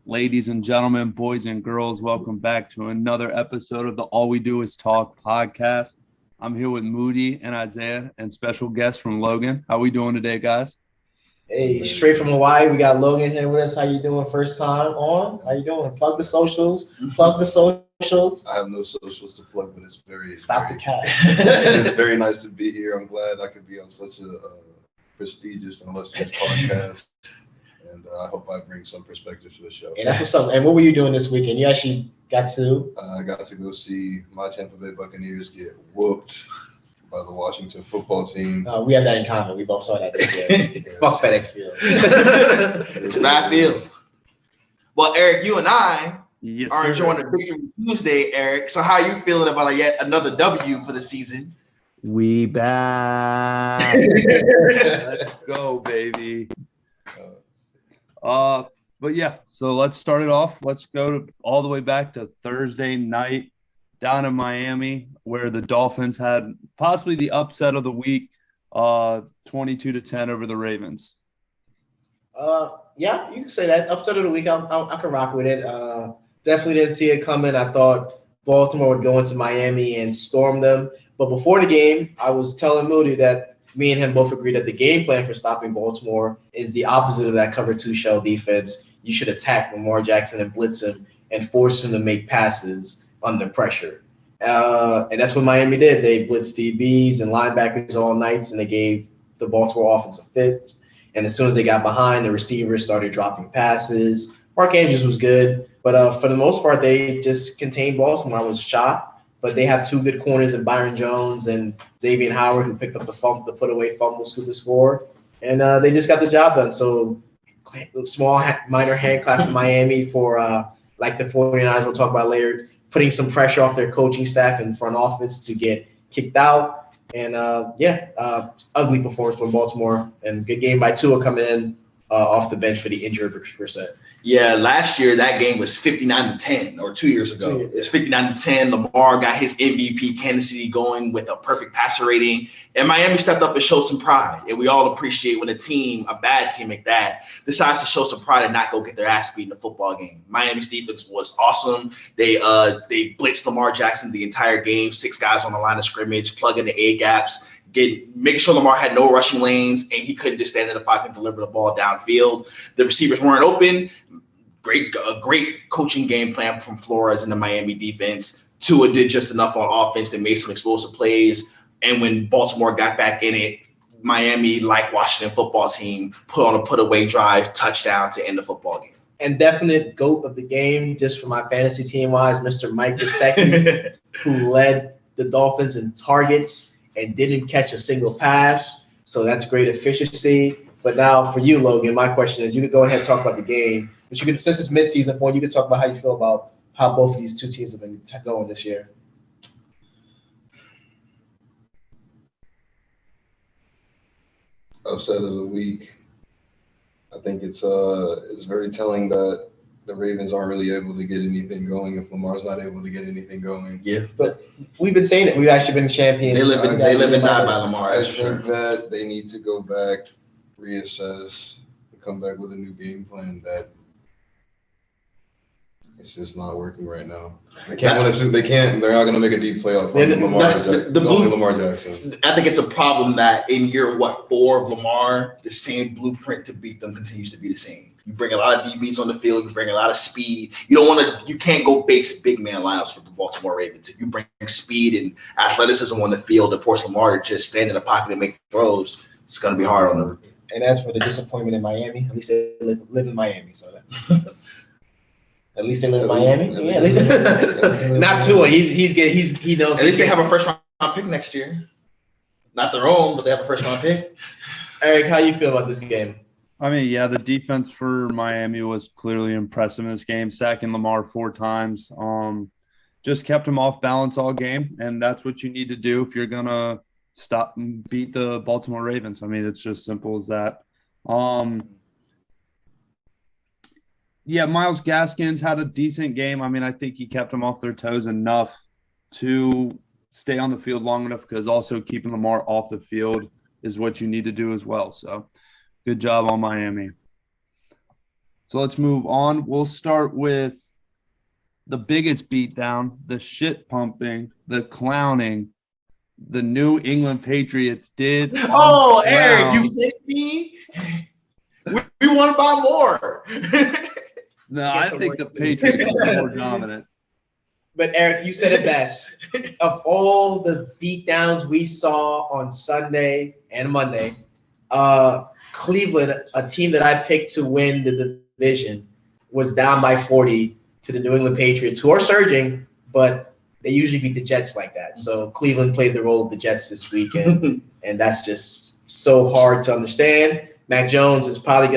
Ladies and gentlemen, boys and girls, welcome back to another episode of the All We Do Is Talk podcast. I'm here with Moody and Isaiah and special guest from Logan. How we doing today, guys? Hey, straight from Hawaii, we got Logan here with us. How you doing? First time on? How you doing? Plug the socials. Plug the socials. I have no socials to plug, but it's very Stop the cat. it's very nice to be here. I'm glad I could be on such a prestigious and illustrious podcast, and I hope I bring some perspective to the show. And that's what's up. And what were you doing this weekend? You actually got to? I got to go see my Tampa Bay Buccaneers get whooped by the Washington football team. We have that in common. We both saw that this year. Fuck FedEx Field. It's a bad field. Well, Eric, you and I are enjoying a Victory Tuesday, Eric. So how are you feeling about yet another W for the season? We back. Let's go, baby. But yeah, so let's start it off. Let's go all the way back to Thursday night down in Miami, where the Dolphins had possibly the upset of the week, 22-10 over the Ravens. Yeah, you can say that. Upset of the week, I can rock with it. Definitely didn't see it coming. I thought Baltimore would go into Miami and storm them. But before the game, I was telling Moody that me and him both agreed that the game plan for stopping Baltimore is the opposite of that cover two shell defense. You should attack Lamar Jackson and blitz him and force him to make passes under pressure. And that's what Miami did. They blitzed DBs and linebackers all nights, and they gave the Baltimore offensive fits. And as soon as they got behind, the receivers started dropping passes. Mark Andrews was good, but for the most part, they just contained Baltimore. I was shocked, but they have two good corners in Byron Jones and Xavier Howard, who picked up the put-away fumble, scooped the score, and they just got the job done. So small, minor hand clap for Miami for, like the 49ers we'll talk about later, putting some pressure off their coaching staff and front office to get kicked out. And, ugly performance from Baltimore. And good game by Tua coming in off the bench for the injured percent. Yeah, last year that game was 59-10, or 2 years ago. It's 59-10. Lamar got his MVP candidacy going with a perfect passer rating, and Miami stepped up and showed some pride. And we all appreciate when a bad team like that, decides to show some pride and not go get their ass beat in the football game. Miami's defense was awesome. They blitzed Lamar Jackson the entire game, 6 guys on the line of scrimmage, plugging the A gaps, making sure Lamar had no rushing lanes, and he couldn't just stand in the pocket and deliver the ball downfield. The receivers weren't open. A great coaching game plan from Flores and the Miami defense. Tua did just enough on offense. They made some explosive plays. And when Baltimore got back in it, Miami, like Washington football team, put on a put-away drive, touchdown to end the football game. And definite GOAT of the game, just for my fantasy team-wise, Mr. Mike II, who led the Dolphins in targets and didn't catch a single pass. So that's great efficiency. But now for you, Logan, my question is, you could go ahead and talk about the game. But you could, since it's mid-season point, you could talk about how you feel about how both of these two teams have been going this year. Upset of the week. I think it's very telling that the Ravens aren't really able to get anything going if Lamar's not able to get anything going. Yeah, but we've been saying it. We've actually been champions. They live and die by Lamar. I think that they need to go back, reassess, and come back with a new game plan that it's just not working right now. They can't. They're not going to make a deep playoff on Lamar Jackson. I think it's a problem that in year 4 of Lamar, the same blueprint to beat them continues to be the same. You bring a lot of DBs on the field. You bring a lot of speed. You can't go base big man lineups with the Baltimore Ravens. If you bring speed and athleticism on the field and force Lamar to just stand in the pocket and make throws, it's going to be hard on them. And as for the disappointment in Miami, at least they live in Miami, so that. At least they live in Miami. Yeah, not Tua. He knows. At least they have a first round pick next year. Not their own, but they have a first round pick. Eric, how you feel about this game? I mean, yeah, the defense for Miami was clearly impressive in this game, sacking Lamar 4 times. Just kept him off balance all game, and that's what you need to do if you're gonna stop and beat the Baltimore Ravens. I mean, it's just simple as that. Yeah, Myles Gaskins had a decent game. I mean, I think he kept them off their toes enough to stay on the field long enough, because also keeping Lamar off the field is what you need to do as well. So good job on Miami. So let's move on. We'll start with the biggest beatdown, the shit pumping, the clowning, the New England Patriots did. Oh, Eric, you kidding me? We want to buy more. No, I think the Patriots are more dominant. But Eric, you said it best. Of all the beatdowns we saw on Sunday and Monday, Cleveland, a team that I picked to win the division, was down by 40 to the New England Patriots, who are surging, but they usually beat the Jets like that. So Cleveland played the role of the Jets this weekend, and that's just so hard to understand. Mac Jones is probably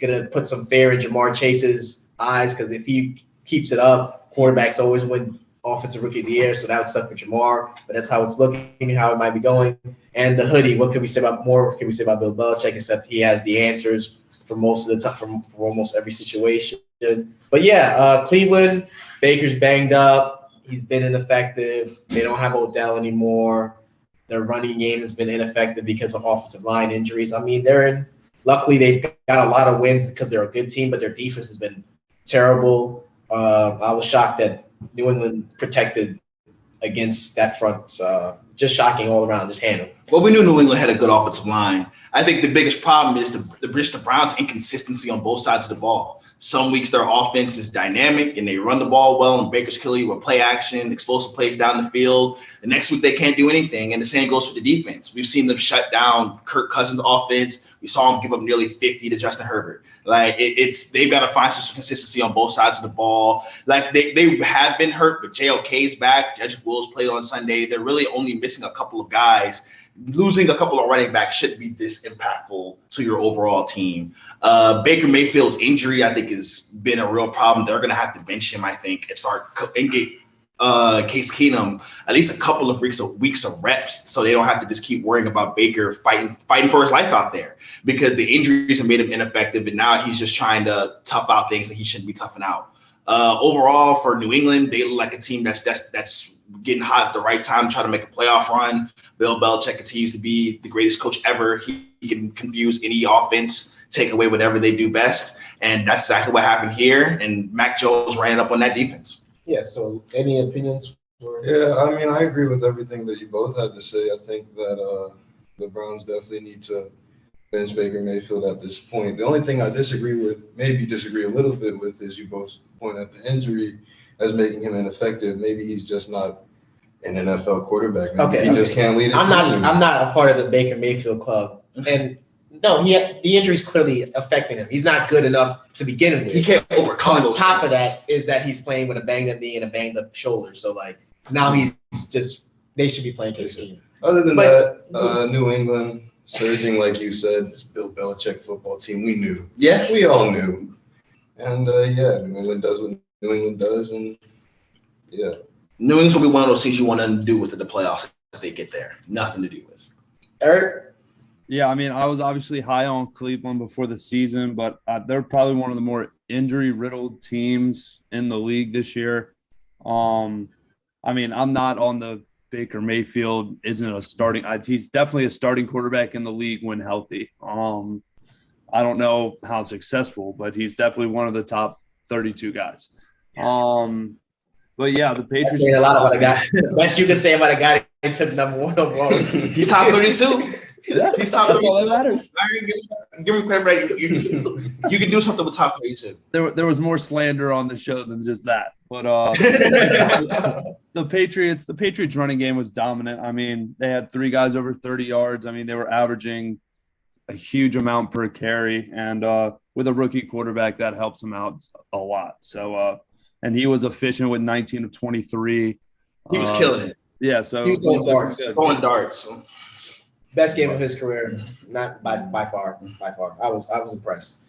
gonna put some fear in Jamar Chase's eyes, because if he keeps it up, quarterbacks always win Offensive Rookie of the Year, so that would suck for Jamar. But that's how it's looking, how it might be going. And the hoodie, what can we say about Bill Belichick, except he has the answers for most of the time, for almost every situation. But yeah, Cleveland, Baker's banged up. He's been ineffective. They don't have Odell anymore. Their running game has been ineffective because of offensive line injuries. I mean, luckily they've got a lot of wins because they're a good team, but their defense has been terrible. I was shocked that New England protected against that front. Just shocking all around, just handled. Well, we knew New England had a good offensive line. I think the biggest problem is the Browns' inconsistency on both sides of the ball. Some weeks their offense is dynamic and they run the ball well, and Baker's killing you with play action, explosive plays down the field. The next week they can't do anything, and the same goes for the defense. We've seen them shut down Kirk Cousins' offense. We saw him give up nearly 50 to Justin Herbert. Like they've got to find some consistency on both sides of the ball. Like they have been hurt, but JLK's back. Judge Wills played on Sunday. They're really only missing a couple of guys. Losing a couple of running backs shouldn't be this impactful to your overall team. Baker Mayfield's injury, I think, has been a real problem. They're going to have to bench him, I think, and get Case Keenum at least a couple of weeks of reps, so they don't have to just keep worrying about Baker fighting for his life out there, because the injuries have made him ineffective, and now he's just trying to tough out things that he shouldn't be toughing out. Overall, for New England, they look like a team that's getting hot at the right time, trying to make a playoff run. Bill Belichick continues to be the greatest coach ever. He can confuse any offense, take away whatever they do best, and that's exactly what happened here. And Mac Jones ran up on that defense. Yeah. So, any opinions? Yeah, I mean, I agree with everything that you both had to say. I think that the Browns definitely need to bench Baker Mayfield at this point. The only thing I disagree a little bit with, is you both point at the injury as making him ineffective. Maybe he's just not an NFL quarterback. Maybe he just can't lead a team. I'm not a part of the Baker Mayfield club, and no, the injury's clearly affecting him. He's not good enough to begin with. He can't overcome. On top of that is that he's playing with a banged up knee and a banged up shoulder. So now they should be playing Case Keenum. Other than that, New England surging, like you said, this Bill Belichick football team. We knew. Yeah, we all knew. And New England does what New England does, and yeah. New England's will be one of those things you want nothing to do with the playoffs if they get there. Nothing to do with. Eric? Yeah, I mean, I was obviously high on Cleveland before the season, but they're probably one of the more injury-riddled teams in the league this year. I mean, I'm not on the Baker Mayfield isn't a starting – he's definitely a starting quarterback in the league when healthy. I don't know how successful, but he's definitely one of the top 32 guys. But yeah, the Patriots. That's saying a lot about a guy. Best you can say about a guy that took number one overall. He's top 32. Yeah, he's top 32. All that matters. Give him credit, right? You can do something with top 32. There was more slander on the show than just that. But the Patriots running game was dominant. I mean, they had 3 guys over 30 yards. I mean, they were averaging a huge amount per carry, and with a rookie quarterback, that helps him out a lot. So, and he was efficient with 19 of 23. He was killing it. Yeah, so he was throwing darts. Throwing darts. Best game of his career, not by far. I was impressed,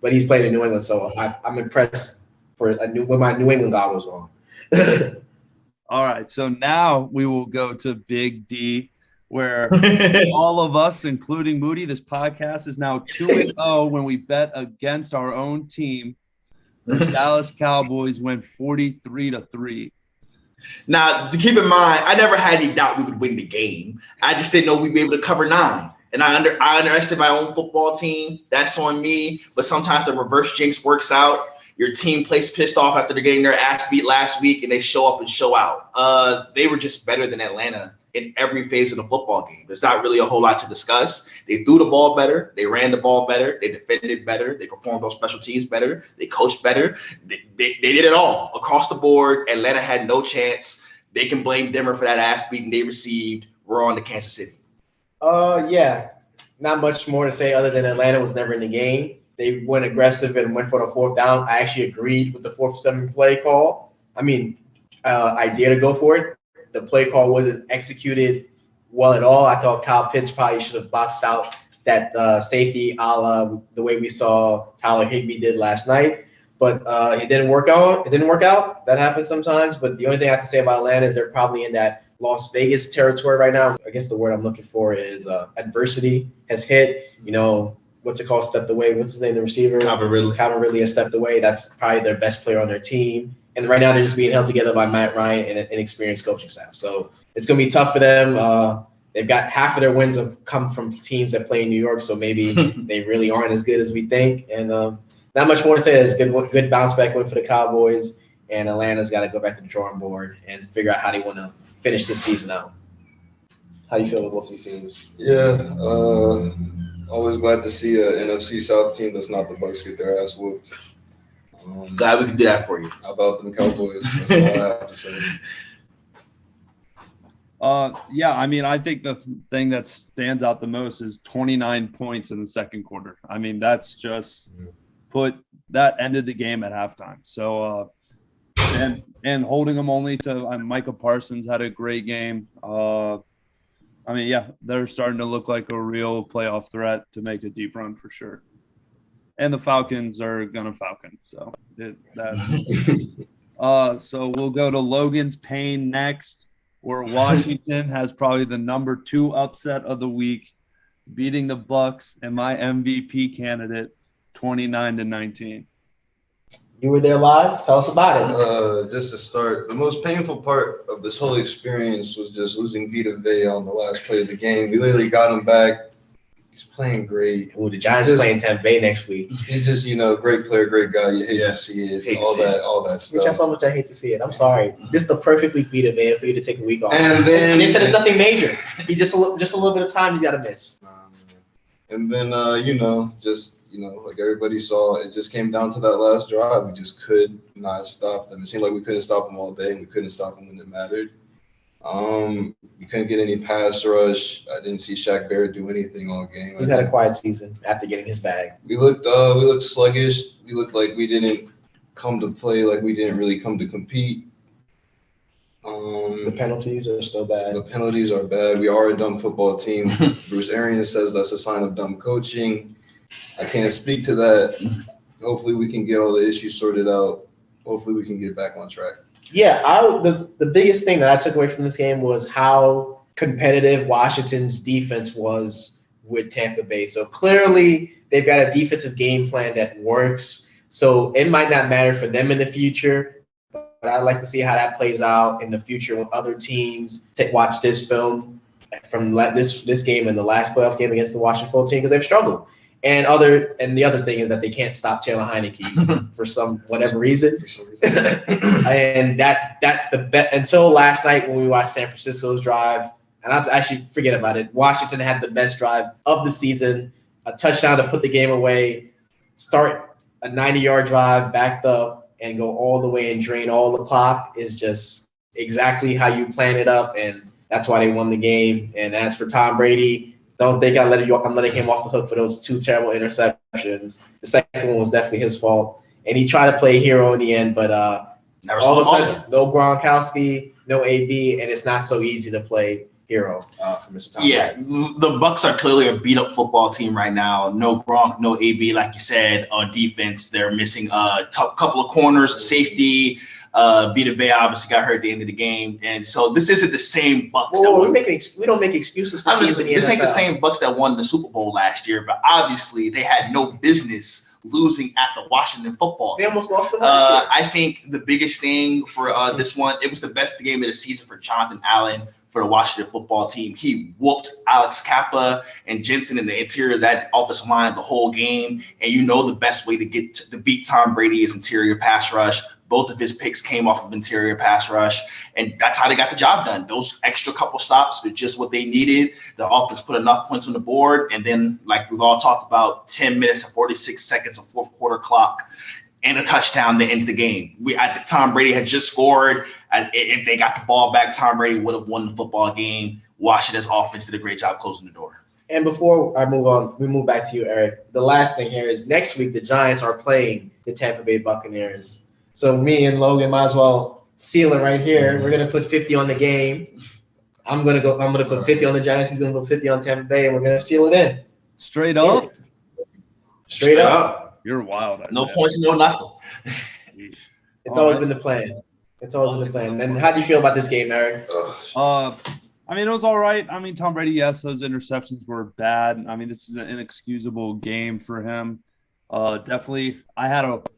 but he's played in New England, so I'm impressed when my New England goggles on. All right, so now we will go to Big D, where all of us, including Moody, this podcast is now 2-0 when we bet against our own team. The Dallas Cowboys went 43-3. Now, to keep in mind, I never had any doubt we would win the game. I just didn't know we'd be able to cover 9. And I underestimate my own football team. That's on me. But sometimes the reverse jinx works out. Your team plays pissed off after they're getting their ass beat last week, and they show up and show out. They were just better than Atlanta in every phase of the football game. There's not really a whole lot to discuss. They threw the ball better. They ran the ball better. They defended better. They performed on special teams better. They coached better. They did it all across the board. Atlanta had no chance. They can blame Denver for that ass beating they received. We're on to Kansas City. Yeah, not much more to say other than Atlanta was never in the game. They went aggressive and went for the fourth down. I actually agreed with the 4th-7 play call. Idea to go for it. The play call wasn't executed well at all. I thought Kyle Pitts probably should have boxed out that safety a la the way we saw Tyler Higbee did last night. But it didn't work out. That happens sometimes. But the only thing I have to say about Atlanta is they're probably in that Las Vegas territory right now. I guess the word I'm looking for is adversity has hit. What's it called? Stepped away. What's his name? The receiver? Calvin Ridley has stepped away. That's probably their best player on their team. And right now they're just being held together by Matt Ryan and an inexperienced coaching staff. So it's going to be tough for them. They've got half of their wins have come from teams that play in New York. So maybe they really aren't as good as we think. And not much more to say. It's good bounce back win for the Cowboys. And Atlanta's got to go back to the drawing board and figure out how they want to finish this season out. How do you feel about both these teams? Yeah, always glad to see an NFC South team that's not the Bucs get their ass whooped. Glad we could do that for you. How about them Cowboys? That's all I have to say. I think the thing that stands out the most is 29 points in the second quarter. That's just that ended the game at halftime. So, and holding them only to Micah Parsons had a great game. They're starting to look like a real playoff threat to make a deep run for sure. And the Falcons are gonna Falcon. So so we'll go to Logan's Pain next, where Washington has probably the number 2 upset of the week, beating the Bucs and my MVP candidate 29-19. You were there live. Tell us about it. Just to start, the most painful part of this whole experience was just losing Vita Vea on the last play of the game. We literally got him back. He's playing great. Ooh, the Giants playing Tampa Bay next week. He's just, great player, great guy. You hate to see it. All that stuff. That's how much I hate to see it. I'm sorry. This is the perfect week Vita Vea for you to take a week off. And they said it's nothing major. He just a little bit of time he's got to miss. And then, like everybody saw, it just came down to that last drive. We just could not stop them. It seemed like we couldn't stop them all day, and we couldn't stop them when it mattered. We couldn't get any pass rush. I didn't see Shaq Barrett do anything all game. He's had a quiet season after getting his bag. We looked sluggish. We looked like we didn't come to play, like we didn't really come to compete. The penalties are still bad. The penalties are bad. We are a dumb football team. Bruce Arians says that's a sign of dumb coaching. I can't speak to that. Hopefully we can get all the issues sorted out. Hopefully we can get back on track. Yeah, the biggest thing that I took away from this game was how competitive Washington's defense was with Tampa Bay. So clearly they've got a defensive game plan that works. So it might not matter for them in the future, but I'd like to see how that plays out in the future when other teams watch this film from this game and the last playoff game against the Washington football team, because they've struggled. And the other thing is that they can't stop Taylor Heineke for whatever reason. And until last night when we watched San Francisco's drive, and I actually forget about it. Washington had the best drive of the season, a touchdown to put the game away, start a 90-yard drive, backed up, and go all the way and drain all the clock is just exactly how you plan it up, and that's why they won the game. And as for Tom Brady, don't think I'm letting him off the hook for those 2 terrible interceptions. The second one was definitely his fault. And he tried to play hero in the end, but all of a sudden, no Gronkowski, no AB, and it's not so easy to play hero for Mr. Tom. Yeah, the Bucs are clearly a beat-up football team right now. No Gronk, no AB, like you said. On defense, they're missing a couple of corners, safety. Vita Vea obviously got hurt at the end of the game, and so this isn't the same Bucs. We don't make excuses for teams in the NFL. This ain't the same Bucs that won the Super Bowl last year, but obviously they had no business losing at the Washington football team. They almost lost them last year. I think the biggest thing for this one, it was the best game of the season for Jonathan Allen. for the Washington football team. He whooped Alex Kappa and Jensen in the interior of that offensive line the whole game. And you know the best way to beat Tom Brady is interior pass rush. Both of his picks came off of interior pass rush, and that's how they got the job done. Those extra couple stops were just what they needed. The offense put enough points on the board, and then, like we've all talked about, 10 minutes and 46 seconds of fourth quarter clock and a touchdown that ends the game. Tom Brady had just scored. If they got the ball back, Tom Brady would have won the football game. Washington's offense did a great job closing the door. And before I move on, we move back to you, Eric. The last thing here is next week the Giants are playing the Tampa Bay Buccaneers. So me and Logan might as well seal it right here. We're gonna put 50 on the game. I'm gonna put 50 on the Giants. He's gonna put 50 on Tampa Bay, and we're gonna seal it in. Straight up. Straight up. You're wild. No points, no nothing. It's always been the plan. It's always been the plan. And how do you feel about this game, Eric? I mean, it was all right. I mean, Tom Brady, yes, those interceptions were bad. I mean, this is an inexcusable game for him. Definitely,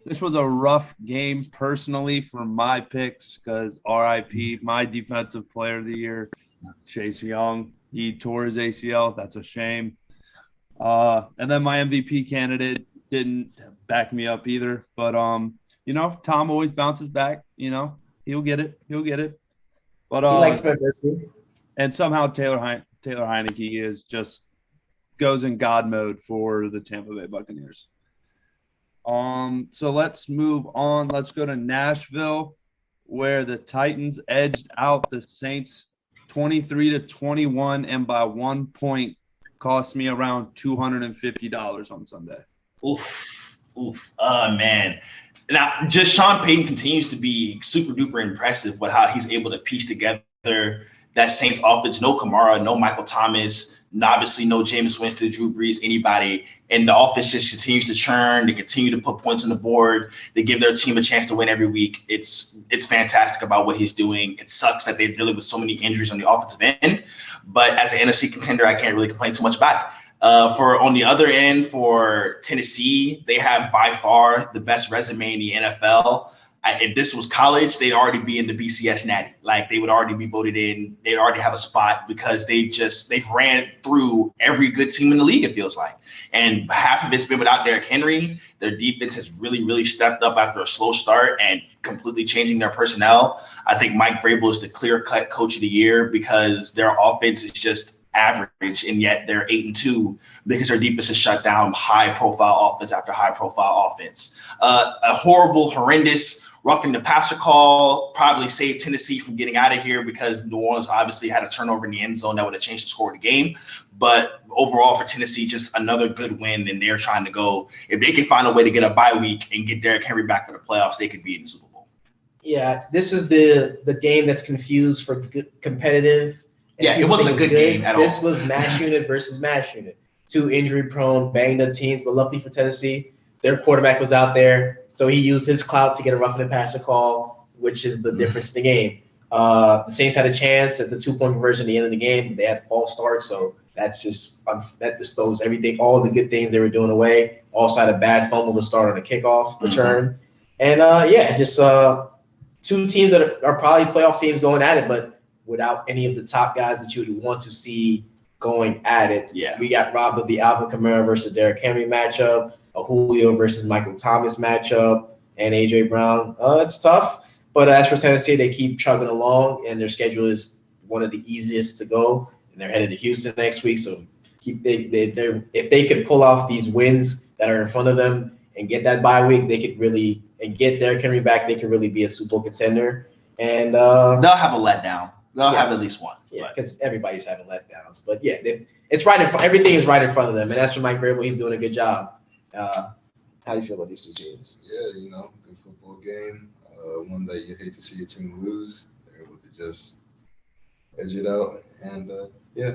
this was a rough game personally for my picks because RIP, my defensive player of the year, Chase Young, he tore his ACL. That's a shame. And then my MVP candidate didn't back me up either. But, Tom always bounces back. He'll get it. But he likes diversity. And somehow Taylor Heineke goes in God mode for the Tampa Bay Buccaneers. So let's move on. Let's go to Nashville, where the Titans edged out the Saints 23-21, and by 1 point cost me around $250 on Sunday. Oof. Man. Now, just Sean Payton continues to be super duper impressive with how he's able to piece together that Saints offense. No Kamara, no Michael Thomas, obviously no Jameis Winston, Drew Brees, anybody. And the offense just continues to churn. They continue to put points on the board. They give their team a chance to win every week. It's fantastic about what he's doing. It sucks that they're dealing with so many injuries on the offensive end. But as an NFC contender, I can't really complain too much about it. On the other end, for Tennessee, they have by far the best resume in the NFL. If this was college, they'd already be in the BCS Natty. Like, they would already be voted in. They'd already have a spot because they've ran through every good team in the league, it feels like. And half of it's been without Derrick Henry. Their defense has really, really stepped up after a slow start and completely changing their personnel. I think Mike Vrabel is the clear-cut coach of the year because their offense is just average, and yet they're 8-2 because their defense has shut down high-profile offense after high-profile offense. A horrendous roughing the passer call probably saved Tennessee from getting out of here because New Orleans obviously had a turnover in the end zone that would have changed the score of the game. But overall for Tennessee, just another good win, and they're trying to go. If they can find a way to get a bye week and get Derrick Henry back for the playoffs, they could be in the Super Bowl. Yeah, this is the game that's confused for good, competitive. Yeah, it wasn't a good game at all. This was mash unit versus mash unit. Two injury-prone, banged-up teams, but luckily for Tennessee, their quarterback was out there. So he used his clout to get a roughing the passer call, which is the difference in the game. The Saints had a chance at the 2-point conversion at the end of the game. They had a false start, so that just throws everything, all the good things they were doing away. Also had a bad fumble to start on a kickoff return. And, two teams that are probably playoff teams going at it, but without any of the top guys that you would want to see going at it. Yeah. We got robbed of the Alvin Kamara versus Derrick Henry matchup, a Julio versus Michael Thomas matchup, and A.J. Brown. It's tough. But as for Tennessee, they keep chugging along, and their schedule is one of the easiest to go. And they're headed to Houston next week. So if they could pull off these wins that are in front of them and get that bye week, they could really – and get Derrick Henry back, they could really be a Super Bowl contender. And they'll have a letdown. They'll have at least one. Yeah, because everybody's having letdowns. But, yeah, it's right in front. Everything is right in front of them. And as for Mike Vrabel, he's doing a good job. How do you feel about these two teams? Yeah, good football game. One that you hate to see your team lose. They're able to just edge it out. And, yeah.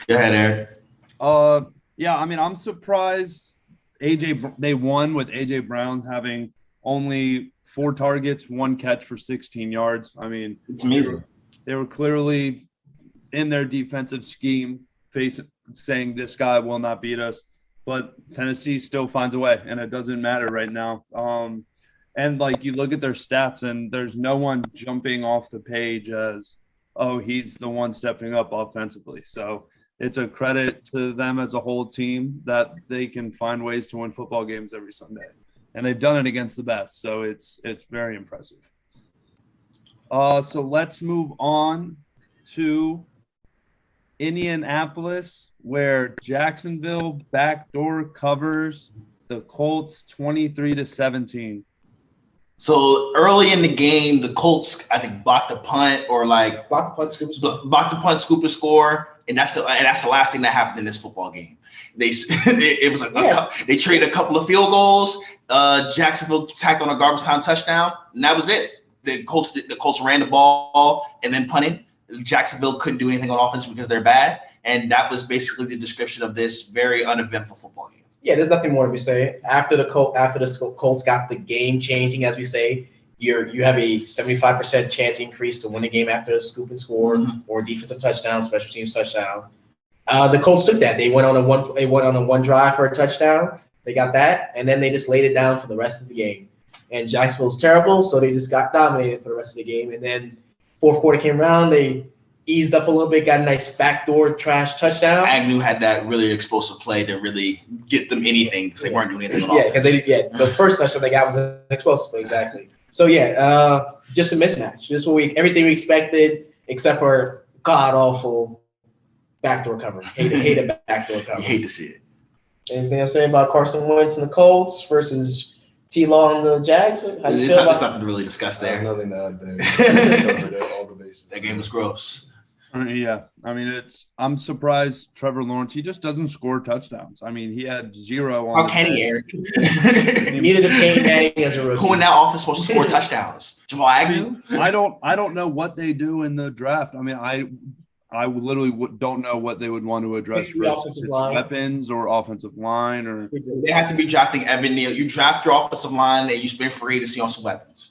Go ahead, Eric. Yeah, I mean, I'm surprised they won with A.J. Brown having only 4 targets, 1 catch for 16 yards. I mean, it's amazing. They were clearly in their defensive scheme saying this guy will not beat us. But Tennessee still finds a way, and it doesn't matter right now. And, you look at their stats, and there's no one jumping off the page as oh, he's the one stepping up offensively. So it's a credit to them as a whole team that they can find ways to win football games every Sunday. And they've done it against the best. So it's very impressive. So let's move on to Indianapolis, where Jacksonville backdoor covers the Colts 23-17. So early in the game, the Colts, I think, blocked the punt or blocked the punt, scoop, score, and that's the last thing that happened in this football game. They traded a couple of field goals. Jacksonville tacked on a garbage time touchdown, and that was it. The Colts ran the ball and then punted. Jacksonville couldn't do anything on offense because they're bad, and that was basically the description of this very uneventful football game. Yeah, there's nothing more to be say. After the Colts got the game changing, as we say, you have a 75% chance increase to win a game after a scoop and score or defensive touchdown, special teams touchdown. The Colts took that. They went on a one drive for a touchdown. They got that, and then they just laid it down for the rest of the game. And Jacksonville's terrible, so they just got dominated for the rest of the game. And then fourth quarter came around, they eased up a little bit, got a nice backdoor trash touchdown. Agnew had that really explosive play to really get them anything because they weren't doing anything on offense. The first touchdown they got was an explosive play, exactly. So just a mismatch. Just everything we expected, except for god awful backdoor cover. Hate a backdoor cover. You hate to see it. Anything to say about Carson Wentz and the Colts versus T-Law and the Jags? There's nothing to really discuss there. Nothing to add there. All the bases. That game was gross. Yeah, I mean, I'm surprised Trevor Lawrence, he just doesn't score touchdowns. I mean, he had 0 on. How can he, Eric? He needed a Peyton Manning as a rookie. Who in that offense supposed to score touchdowns? Jamal Agnew? I don't know what they do in the draft. I mean, I literally don't know what they would want to address first. Weapons or offensive line or they have to be drafting Evan Neal. You draft your offensive line and you spend free agency on some weapons.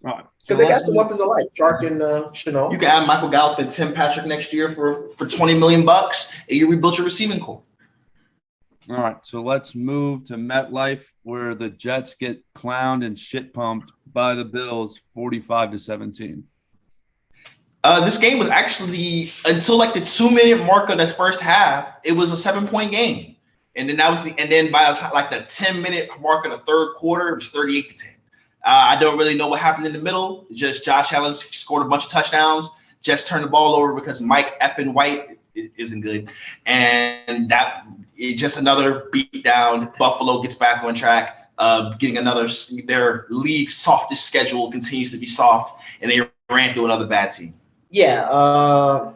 All right. Because they got some weapons alike, Chark and Chanel. You can add Michael Gallup and Tim Patrick next year for $20 million, and you rebuild your receiving core. All right, so let's move to MetLife, where the Jets get clowned and shit pumped by the Bills, 45-17. This game was actually until the 2-minute mark of the first half, it was a 7-point game, and then by the 10-minute mark of the third quarter, it was 38-10. I don't really know what happened in the middle. Just Josh Allen scored a bunch of touchdowns. Just turned the ball over because Mike effing White isn't good. And just another beat down. Buffalo gets back on track, getting their league's softest schedule continues to be soft, and they ran through another bad team. Yeah,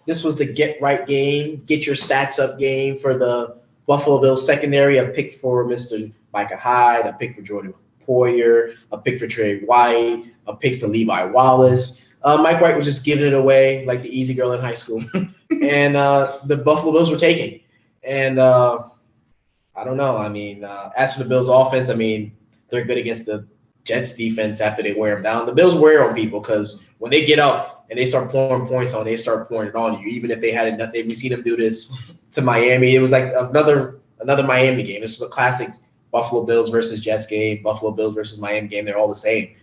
this was the get right game, get your stats up game for the Buffalo Bills secondary. A pick for Mr. Micah Hyde, a pick for Jordan Poyer, a pick for Trey White, a pick for Levi Wallace. Mike White was just giving it away like the easy girl in high school. And the Buffalo Bills were taking. And I don't know. I mean, as for the Bills offense, I mean, they're good against the Jets defense after they wear them down. The Bills wear on people because when they get up and they start pouring points on, they start pouring it on you. Even if they had enough, we see them do this to Miami. It was like another Miami game. This was a classic Buffalo Bills versus Jets game, Buffalo Bills versus Miami game. They're all the same.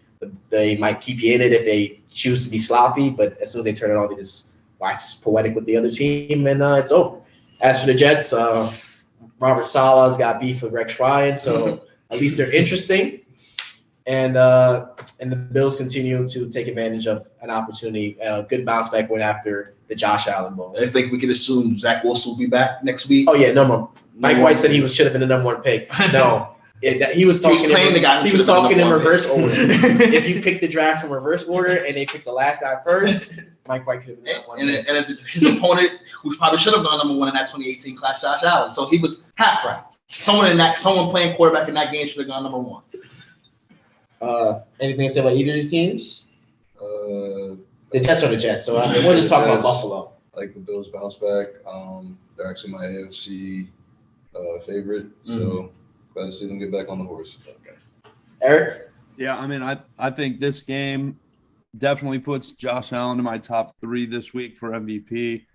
They might keep you in it if they choose to be sloppy, but as soon as they turn it on, they just wax poetic with the other team, and it's over. As for the Jets, Robert Saleh's got beef with Rex Ryan, so at least they're interesting. And the Bills continue to take advantage of an opportunity. Good bounce back win after the Josh Allen Bowl. I think we can assume Zach Wilson will be back next week. Oh yeah, no more. Mike White said he should have been the number one pick. No, he was talking. He was talking in reverse order. If you pick the draft from reverse order and they pick the last guy first, Mike White could have been that one. And his opponent, who probably should have gone number one in that 2018 class, Josh Allen. So he was half right. Someone playing quarterback in that game should have gone number one. Anything to say about either of these teams? The Jets are the Jets. So we're just talking about Buffalo. Like the Bills bounce back. They're actually my AFC favorite. So glad to see them get back on the horse. Okay. Eric? Yeah, I mean, I think this game definitely puts Josh Allen in my top 3 this week for MVP.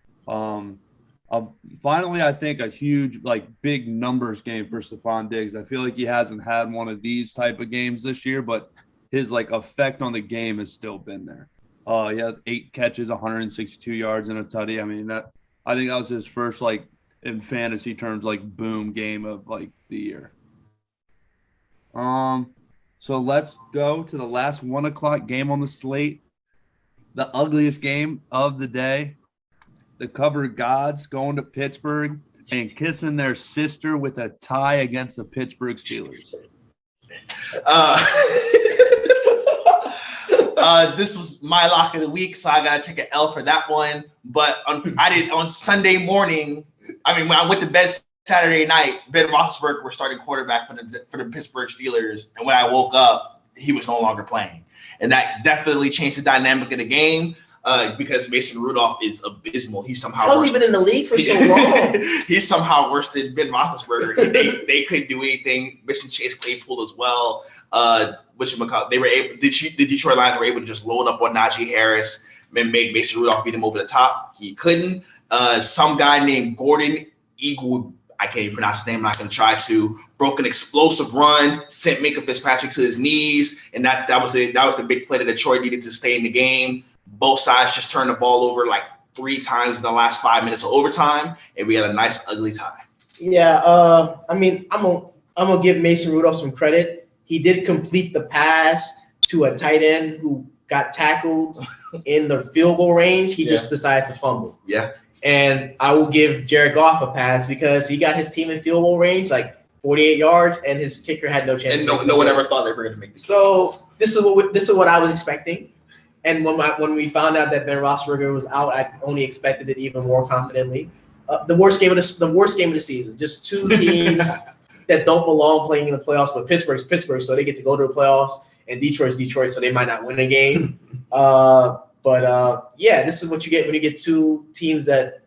Finally, I think a huge, big numbers game for Stephon Diggs. I feel like he hasn't had one of these type of games this year, but his, effect on the game has still been there. He had 8 catches, 162 yards, and a tutty. I mean, I think that was his first, like, in fantasy terms, like, boom game of, like, the year. So let's go to the last 1 o'clock game on the slate. The ugliest game of the day. The cover gods going to Pittsburgh and kissing their sister with a tie against the Pittsburgh Steelers. This was my lock of the week, so I gotta take an L for that one. But on Sunday morning. I mean, when I went to bed Saturday night, Ben Roethlisberger was starting quarterback for the Pittsburgh Steelers, and when I woke up, he was no longer playing, and that definitely changed the dynamic of the game. Because Mason Rudolph is abysmal. He's somehow How's he been in the league for so long? He's somehow worse than Ben Roethlisberger. They couldn't do anything. Missing Chase Claypool as well. They were able. The Detroit Lions were able to just load up on Najee Harris and make Mason Rudolph beat him over the top. He couldn't. Some guy named Gordon Eagle, I can't even pronounce his name. I'm not going to try to. Broke an explosive run, sent Minka Fitzpatrick to his knees, and that was the big play that Detroit needed to stay in the game. Both sides just turned the ball over like 3 times in the last 5 minutes of overtime, and we had a nice ugly tie. Yeah, I mean, I'm gonna give Mason Rudolph some credit. He did complete the pass to a tight end who got tackled in the field goal range. He just decided to fumble. Yeah. And I will give Jared Goff a pass because he got his team in field goal range, like 48 yards, and his kicker had no chance. And no one ever thought they were going to make this. So this is what I was expecting. And when we found out that Ben Roethlisberger was out, I only expected it even more confidently. The worst game of the season. Just 2 teams that don't belong playing in the playoffs, but Pittsburgh's Pittsburgh, so they get to go to the playoffs, and Detroit's Detroit, so they might not win a game. Yeah, this is what you get when you get 2 teams that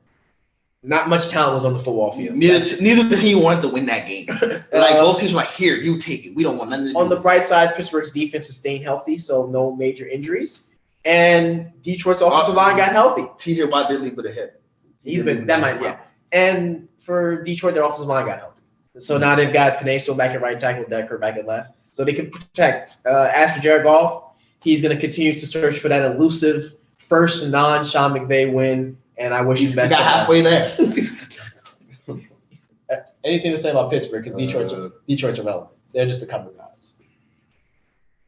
not much talent was on the football field. Neither team wanted to win that game. Like both teams were like, here, you take it. We don't want nothing to do. On the bright side, Pittsburgh's defense is staying healthy, so no major injuries. And Detroit's offensive line got healthy. TJ Watt did leave with a hit. And for Detroit, their offensive line got healthy. So now they've got Panay still back at right tackle, Decker back at left. So they can protect. As for Jared Goff, he's going to continue to search for that elusive first non-Sean McVay win, and I wish he's best. He got halfway there. Anything to say about Pittsburgh? Because Detroit's irrelevant. They're just a couple of guys.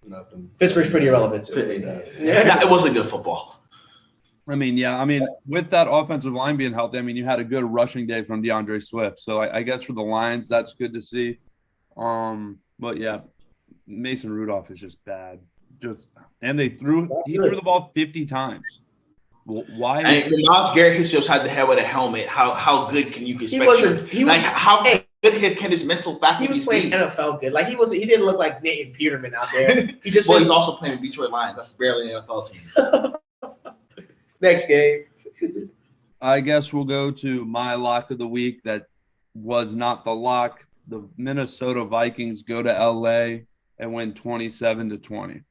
Nothing. Pittsburgh's pretty irrelevant too. It wasn't good football. I mean, with that offensive line being healthy, I mean, you had a good rushing day from DeAndre Swift. So I guess for the Lions, that's good to see. But yeah, Mason Rudolph is just bad. He threw the ball 50 times. Why? And Myles Garrett himself had the head with a helmet. How good can you expect? How good can his mental faculties be? He was playing NFL good. Like he didn't look like Nathan Peterman out there. He's also playing Detroit Lions. That's barely an NFL team. Next game. I guess we'll go to my lock of the week. That was not the lock. The Minnesota Vikings go to LA and win 27-20.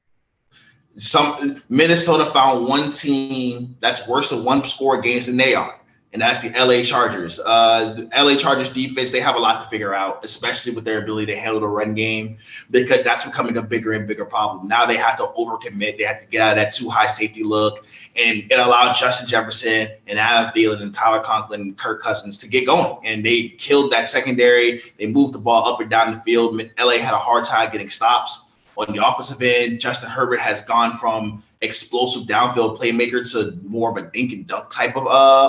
Minnesota found one team that's worse than 1-score games than they are, and that's the LA Chargers. The LA Chargers defense, they have a lot to figure out, especially with their ability to handle the run game, because that's becoming a bigger and bigger problem. Now they have to overcommit. They have to get out of that too high safety look, and it allowed Justin Jefferson and Adam Thielen and Tyler Conklin and Kirk Cousins to get going, and they killed that secondary. They moved the ball up and down the field. LA had a hard time getting stops. On the offensive end, Justin Herbert has gone from explosive downfield playmaker to more of a dink and dunk type of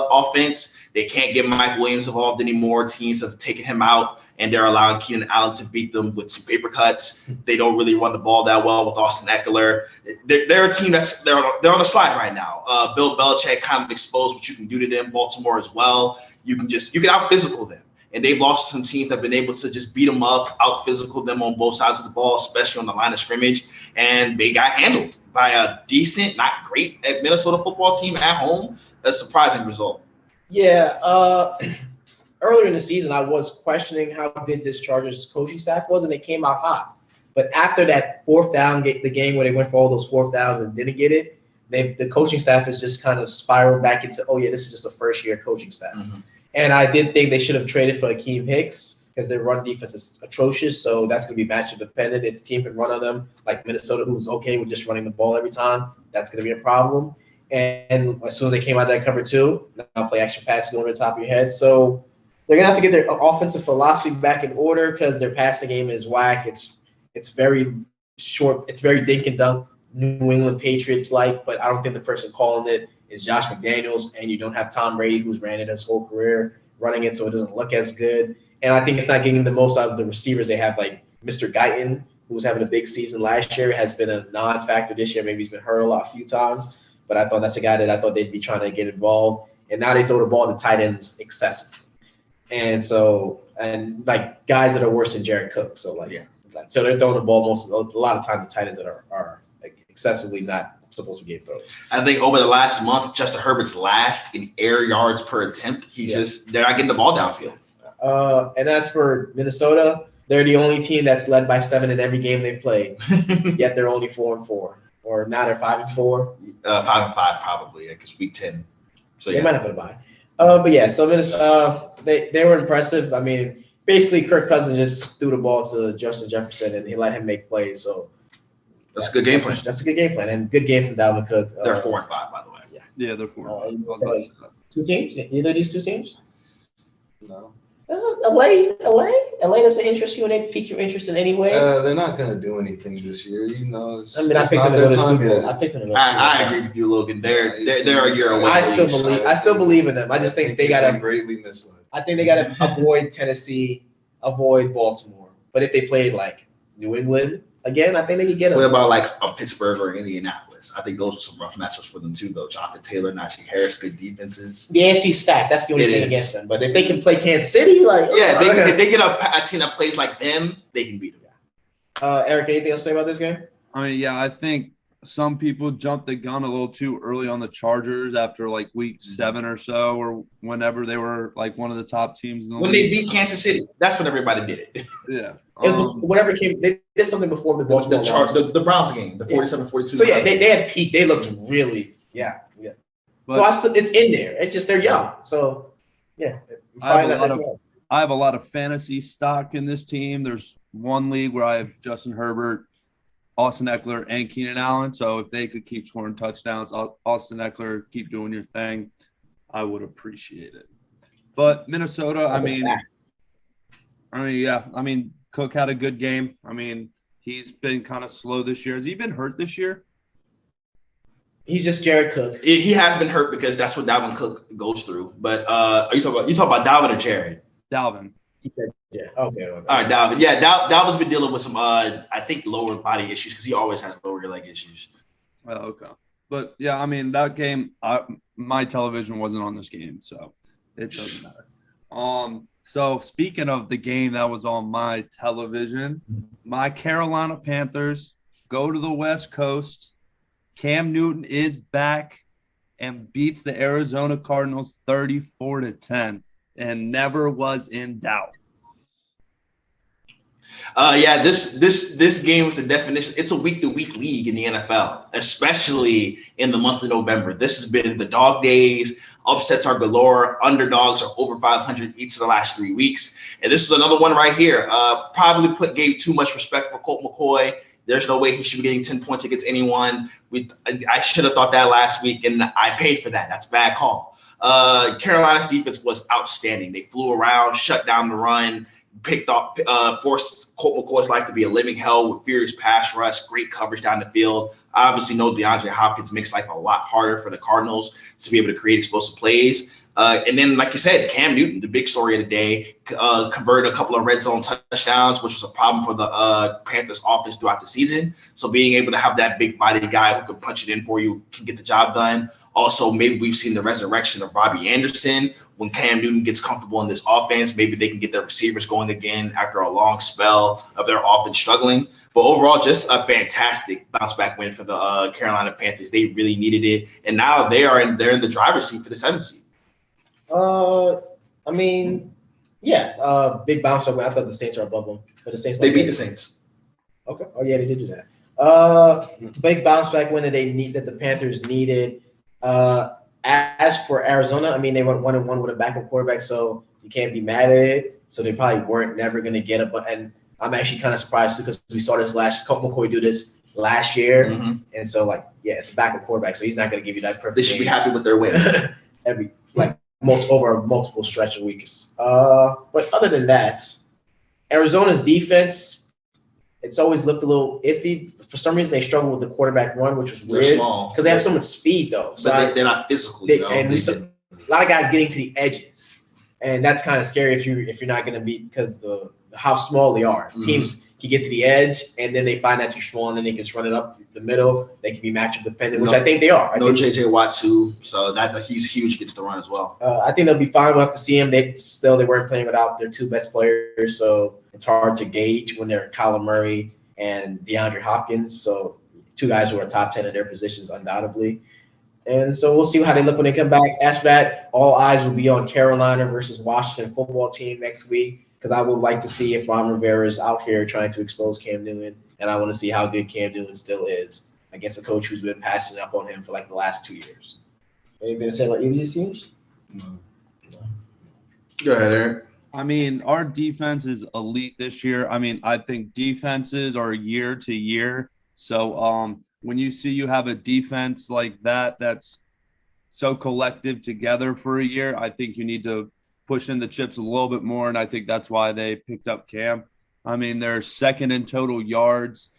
offense. They can't get Mike Williams involved anymore. Teams have taken him out, and they're allowing Keenan Allen to beat them with some paper cuts. They don't really run the ball that well with Austin Eckler. They're a team they're on a slide right now. Bill Belichick kind of exposed what you can do to them. Baltimore as well. You can out physical them. And they've lost some teams that have been able to just beat them up, out physical them on both sides of the ball, especially on the line of scrimmage. And they got handled by a decent, not great Minnesota football team at home. A surprising result. Yeah. Earlier in the season, I was questioning how good this Chargers coaching staff was, and it came out hot. But after that 4th down, the game where they went for all those 4th downs and didn't get it, the coaching staff has just kind of spiraled back into, this is just a first-year coaching staff. Mm-hmm. And I did think they should have traded for Akeem Hicks because their run defense is atrocious. So that's going to be matchup dependent. If the team can run on them, like Minnesota, who's okay with just running the ball every time, that's going to be a problem. And as soon as they came out of that cover 2, now play action passing over the top of your head. So they're going to have to get their offensive philosophy back in order because their passing game is whack. It's very short. It's very dink and dunk, New England Patriots like, but I don't think the person calling it is Josh McDaniels, and you don't have Tom Brady, who's ran it his whole career, running it, so it doesn't look as good. And I think it's not getting the most out of the receivers they have, like Mr. Guyton, who was having a big season last year, has been a non-factor this year. Maybe he's been hurt a few times, but I thought that's a guy that I thought they'd be trying to get involved. And now they throw the ball to tight ends excessively. And so, and like guys that are worse than Jared Cook. So so they're throwing the ball a lot of times to tight ends that are like excessively not supposed to be getting throws. I think over the last month, Justin Herbert's last in air yards per attempt. They're not getting the ball downfield. And as for Minnesota, they're the only team that's led by 7 in every game they've played. Yet they're only 4-4, or now they're 5-4. 5-5 probably, because week 10. So they might have put a bye. But yeah, so Minnesota, they were impressive. I mean, basically Kirk Cousins just threw the ball to Justin Jefferson and he let him make plays. So that's a good game plan. That's a good game plan, and good game from Dalvin Cook. They're 4-5, by the way. Yeah, they're 4-5. 2 teams? Either of these 2 teams? No. LA doesn't interest you and they pique your interest in any way. They're not going to do anything this year. You know, I mean, I picked them to go to the Super Bowl. I picked them to go to the Super Bowl. I agree with you, Logan. They're a year away. I still believe in them. I just think they got to greatly misled. I think they got to avoid Tennessee, avoid Baltimore. But if they played like New England again, I think they could get them. What about like a Pittsburgh or Indianapolis? I think those are some rough matchups for them too, though. Jonathan Taylor, Najee Harris, good defenses. The AFC's stacked. That's the only thing against them. But if they can play Kansas City, like if they get a team that plays like them, they can beat them. Eric, anything else to say about this game? I mean, yeah, I think some people jumped the gun a little too early on the Chargers after like week 7 or so, or whenever they were like one of the top teams in the league. They beat Kansas City, that's when everybody did it. Yeah. It was whatever came. They did something before the the Browns game, the 47-42. So yeah, they had peaked. They looked really But, so it's in there. It's just they're young. So yeah. I have a lot of fantasy stock in this team. There's one league where I have Justin Herbert, Austin Eckler, and Keenan Allen. So if they could keep scoring touchdowns, Austin Eckler, keep doing your thing, I would appreciate it. But Minnesota, I mean, Cook had a good game. I mean, he's been kind of slow this year. Has he been hurt this year? He's just Jared Cook. He has been hurt because that's what Dalvin Cook goes through. But are you talking about Dalvin or Jared? Dalvin. He said, yeah. Okay. All right, Dalvin. Yeah, Dalvin's been dealing with some, I think, lower body issues because he always has lower leg issues. Oh, okay. But, yeah, I mean, that game, my television wasn't on this game, so it doesn't matter. So, speaking of the game that was on my television, my Carolina Panthers go to the West Coast. Cam Newton is back and beats the Arizona Cardinals 34-10 and never was in doubt. This game was the definition. It's a week-to-week league in the NFL, especially in the month of November. This has been the dog days. Upsets are galore. Underdogs are over 500 each of the last 3 weeks. And this is another one right here. Probably gave too much respect for Colt McCoy. There's no way he should be getting 10 points against anyone. I should have thought that last week, and I paid for that. That's a bad call. Carolina's defense was outstanding. They flew around, shut down the run, picked up, forced Colt McCoy's life to be a living hell with furious pass rush, great coverage down the field. I obviously know DeAndre Hopkins makes life a lot harder for the Cardinals to be able to create explosive plays. And then, like you said, Cam Newton, the big story of the day, converted a couple of red zone touchdowns, which was a problem for the Panthers offense throughout the season. So being able to have that big body guy who can punch it in for you can get the job done. Also, maybe we've seen the resurrection of Robbie Anderson. When Cam Newton gets comfortable in this offense, maybe they can get their receivers going again after a long spell of their offense struggling. But overall, just a fantastic bounce back win for the Carolina Panthers. They really needed it. And now they're in the driver's seat for the 7th seed. I mean, yeah, big bounce up. I thought the Saints are above them, but the Saints. They beat the Saints. Okay. Oh yeah, they did do that. Big bounce back win that the Panthers needed. as for Arizona, I mean, they went 1-1 with a backup quarterback, so you can't be mad at it. So they probably weren't never going to get it. But and I'm actually kind of surprised too because we saw this Colt McCoy do this last year, and so it's a backup quarterback, so he's not going to give you that perfect. They should be happy with their win every over multiple stretch of weeks. But other than that, Arizona's defense, it's always looked a little iffy. For some reason, they struggle with the quarterback run, which was weird because they have so much speed, though. So they're not physical. And a lot of guys getting to the edges, and that's kind of scary if you're not going to be because how small they are. Teams can get to the edge, and then they find that you're small, and then they can just run it up the middle. They can be matchup dependent, which I think they are. JJ Watt too, so he's huge against the run as well. I think they'll be fine. We'll have to see him. They weren't playing without their two best players, so it's hard to gauge when they're Kyler Murray and DeAndre Hopkins. So two guys who are top 10 in their positions undoubtedly. And so we'll see how they look when they come back. As for that, all eyes will be on Carolina versus Washington football team next week because I would like to see if Ron Rivera is out here trying to expose Cam Newton, and I want to see how good Cam Newton still is against a coach who's been passing up on him for the last 2 years. Anything to say about either of these teams? No. Go ahead, Eric. I mean, our defense is elite this year. I mean, I think defenses are year to year. So when you have a defense like that's so collective together for a year, I think you need to push in the chips a little bit more, and I think that's why they picked up Cam. I mean, they're second in total yards,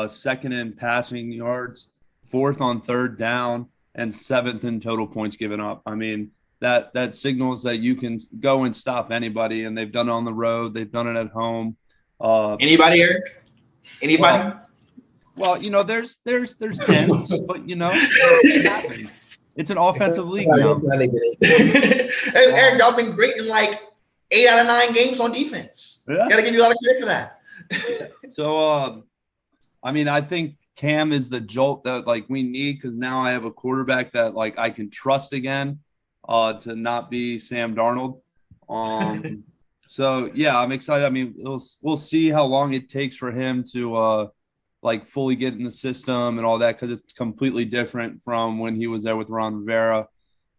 second in passing yards, fourth on third down, and seventh in total points given up. I mean, that signals that you can go and stop anybody, and they've done it on the road. They've done it at home. Anybody, Eric? Anybody? Well, there's tens, but it happens. It's an offensive league now. Eric, y'all been great in 8 out of 9 games on defense. Yeah. Got to give you a lot of credit for that. So, I mean, I think Cam is the jolt that we need because now I have a quarterback that I can trust again. To not be Sam Darnold. So yeah, I'm excited. I mean, we'll see how long it takes for him to fully get in the system and all that because it's completely different from when he was there with Ron Rivera.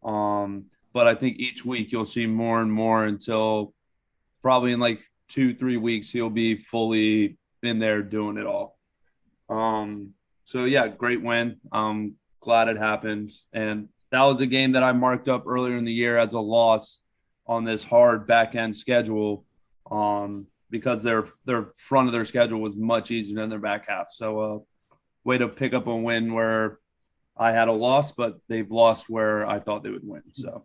But I think each week you'll see more and more until probably in 2-3 weeks he'll be fully in there doing it all. So yeah, great win. I'm glad it happened. And that was a game that I marked up earlier in the year as a loss on this hard back end schedule because their front of their schedule was much easier than their back half. So way to pick up a win where I had a loss, but they've lost where I thought they would win. So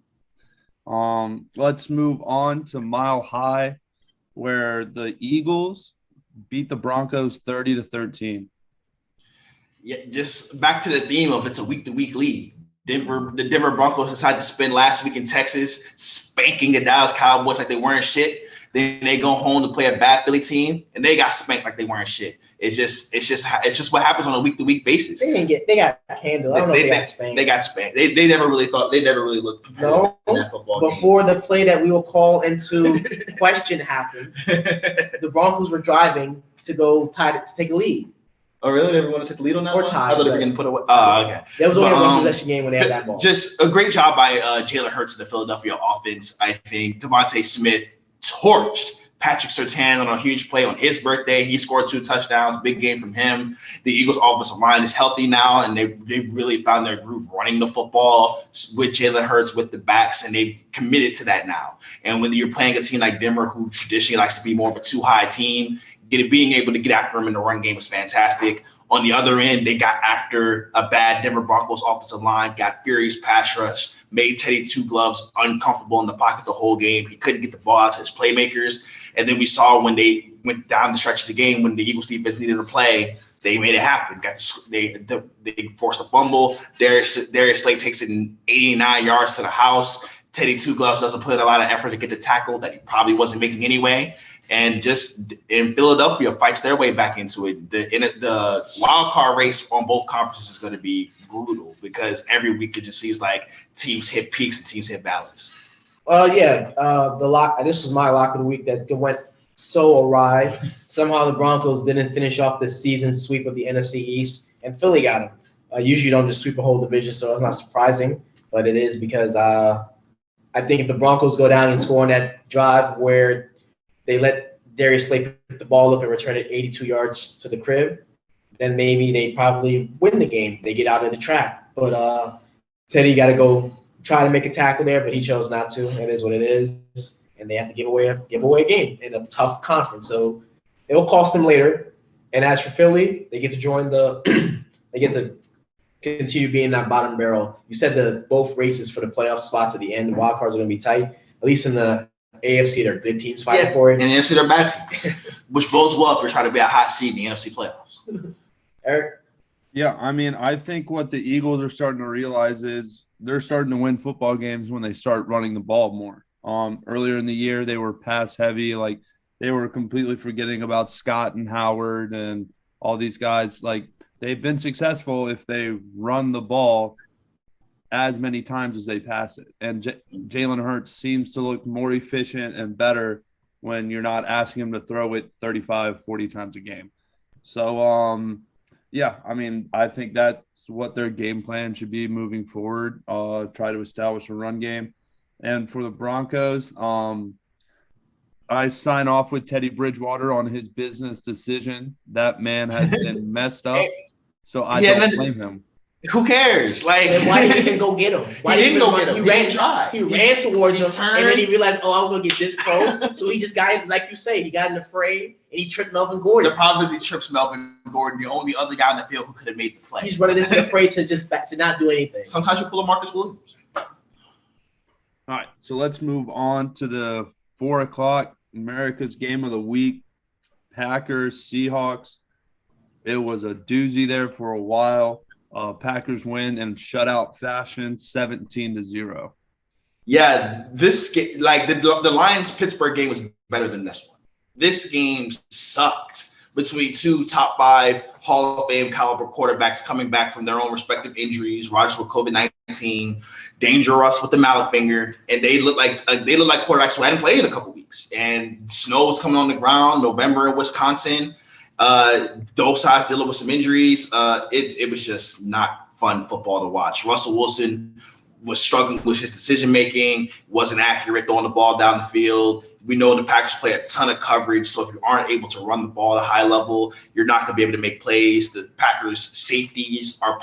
let's move on to Mile High, where the Eagles beat the Broncos 30-13. Yeah, just back to the theme of it's a week-to-week league. The Denver Broncos decided to spend last week in Texas spanking the Dallas Cowboys like they weren't shit. Then they go home to play a bad Philly team, and they got spanked like they weren't shit. It's just what happens on a week-to-week basis. They got handled. I don't know if they got spanked. They got spanked. They never really looked competitive in that football game. Before the play that we will call into question happened, the Broncos were driving to go to take a lead. Oh, really? They ever want to take the lead on that or one? tie, I thought they were going to put away. Oh, okay. That was only a one possession game when they had that ball. Just a great job by Jalen Hurts and the Philadelphia offense. I think Devontae Smith torched Patrick Surtain on a huge play on his birthday. He scored 2 touchdowns. Big game from him. The Eagles' offensive line is healthy now, and they've really found their groove running the football with Jalen Hurts with the backs, and they've committed to that now. And when you're playing a team like Denver, who traditionally likes to be more of a too-high team, being able to get after them in the run game was fantastic. On the other end, they got after a bad Denver Broncos offensive line, got furious pass rush, made Teddy Two Gloves uncomfortable in the pocket the whole game. He couldn't get the ball out to his playmakers. And then we saw when they went down the stretch of the game, when the Eagles defense needed to play, they made it happen. They forced a fumble. Darius Slay takes it in 89 yards to the house. Teddy Two Gloves doesn't put in a lot of effort to get the tackle that he probably wasn't making anyway. And just in Philadelphia fights their way back into it. The wild card race on both conferences is going to be brutal because every week it just seems like teams hit peaks and teams hit valleys. This was my lock of the week that went so awry. Somehow the Broncos didn't finish off the season sweep of the NFC East, and Philly got them. Usually you don't just sweep a whole division, so it's not surprising. but it is because I think if the Broncos go down and score on that drive where they let Darius Slay pick the ball up and return it 82 yards to the crib, then maybe they probably win the game. They get out of the trap. But Teddy got to go try to make a tackle there, but he chose not to. It is what it is, and they have to give away a game in a tough conference. So it'll cost them later. And as for Philly, they get to join they get to continue being that bottom barrel. You said both races for the playoff spots at the end, the wild cards are going to be tight. At least in the AFC, they're good teams fighting for it. And the NFC, they're bad teams, which bodes well if you're trying to be a hot seed in the NFC playoffs. Eric? Yeah, I mean, I think what the Eagles are starting to realize is they're starting to win football games when they start running the ball more. Earlier in the year, they were pass heavy. Like, they were completely forgetting about Scott and Howard and all these guys. Like, they've been successful if they run the ball as many times as they pass it. And Jalen Hurts seems to look more efficient and better when you're not asking him to throw it 35, 40 times a game. So, yeah, I mean, I think that's what their game plan should be moving forward, try to establish a run game. And for the Broncos, I sign off with Teddy Bridgewater on his business decision. That man has been messed up, so I don't blame him. Who cares? Like, why didn't he go get him? Why didn't go get him? He ran towards him, and then he realized, oh, I'm going to get this close. So he just got, like you say, he got in the fray, and he tripped Melvin Gordon. The problem is he trips Melvin Gordon, the only other guy on the field who could have made the play. He's running into the fray to not do anything. Sometimes you pull a Marcus Williams. All right, so let's move on to the 4 o'clock America's Game of the Week, Packers, Seahawks. It was a doozy there for a while. Packers win in shutout fashion, 17-0. Yeah, this like the Lions-Pittsburgh game was better than this one. This game sucked between two top 5 Hall of Fame caliber quarterbacks coming back from their own respective injuries. Rodgers with COVID-19, Dangerous with the mallet finger, and they look like quarterbacks who hadn't played in a couple weeks. And snow was coming on the ground. November in Wisconsin. Both sides dealing with some injuries. It was just not fun football to watch. Russell Wilson was struggling with his decision making, wasn't accurate throwing the ball down the field. We know the Packers play a ton of coverage, so if you aren't able to run the ball at a high level, you're not going to be able to make plays. The Packers safeties are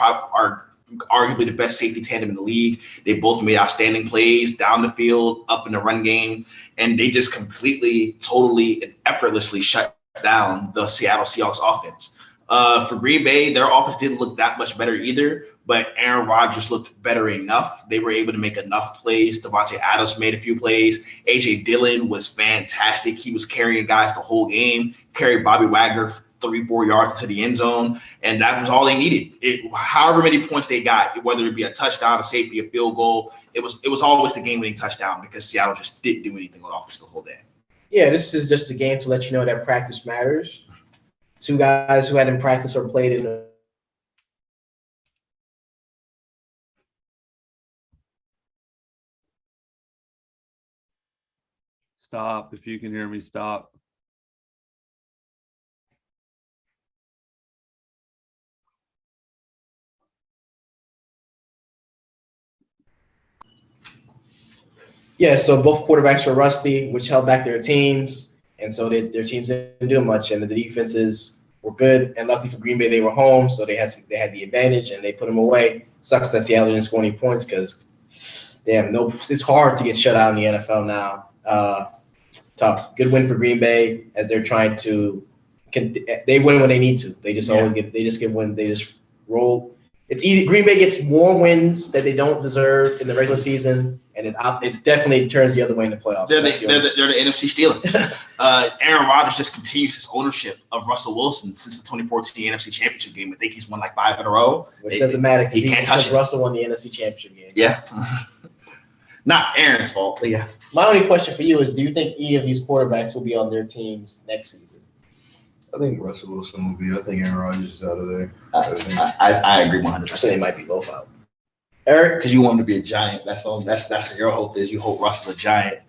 arguably the best safety tandem in the league. They both made outstanding plays down the field, up in the run game, and they just completely, totally, and effortlessly shut down the Seattle Seahawks offense. For Green Bay, their offense didn't look that much better either, but Aaron Rodgers looked better enough. They were able to make enough plays. Devontae Adams made a few plays. A.J. Dillon was fantastic. He was carrying guys the whole game, carried Bobby Wagner 3-4 yards to the end zone, and that was all they needed. However many points they got, whether it be a touchdown, a safety, a field goal, it was always the game-winning touchdown because Seattle just didn't do anything on offense the whole day. Yeah, this is just a game to let you know that practice matters. 2 guys who hadn't practiced or played in the Stop. If you can hear me, stop. Yeah, so both quarterbacks were rusty, which held back their teams, and so their teams didn't do much, and the defenses were good. And luckily for Green Bay, they were home, so they had the advantage, and they put them away. Sucks that Seattle didn't score any points because, it's hard to get shut out in the NFL now. Tough. Good win for Green Bay as they're trying to. They win when they need to. They just always get. They just get win. They just roll. It's easy. Green Bay gets more wins that they don't deserve in the regular season, and it definitely turns the other way in the playoffs. They're the NFC Steelers. Aaron Rodgers just continues his ownership of Russell Wilson since the 2014 NFC Championship game. I think he's won like 5 in a row. Which doesn't matter because he can't touch it. Russell won the NFC Championship game. Yeah. Not Aaron's fault, but yeah. My only question for you is, do you think any of these quarterbacks will be on their teams next season? I think Russell Wilson will be. I think Aaron Rodgers is out of there. I agree 100%. So they might be both out. Eric, because you want him to be a Giant. That's what your hope is. You hope Russell's a Giant.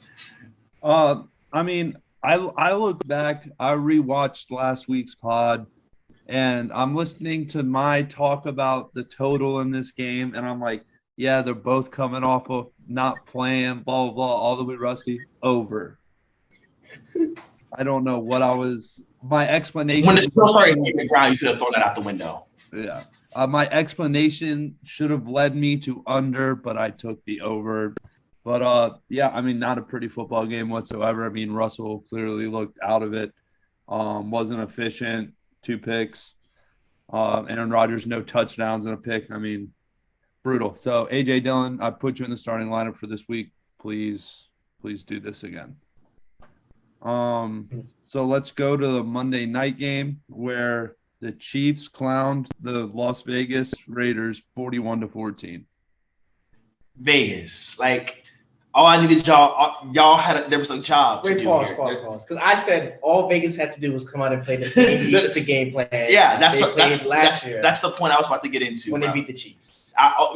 I mean, I look back. I rewatched last week's pod, and I'm listening to my talk about the total in this game, and I'm like, Yeah, they're both coming off of not playing, blah, blah, blah, all the way rusty. Over. I don't know what my explanation. When the snow started hitting the ground, you could have thrown that out the window. Yeah. My explanation should have led me to under, but I took the over. But, yeah, I mean, not a pretty football game whatsoever. I mean, Russell clearly looked out of it, wasn't efficient, 2 picks. Aaron Rodgers, no touchdowns and a pick. I mean, brutal. So, A.J. Dillon, I put you in the starting lineup for this week. Please do this again. So let's go to the Monday night game where the Chiefs clowned the Las Vegas Raiders 41-14. Vegas, like all I needed y'all had there was a job. Wait, pause. Because I said all Vegas had to do was come out and play the same game plan. Yeah, that's the point I was about to get into when they beat the Chiefs.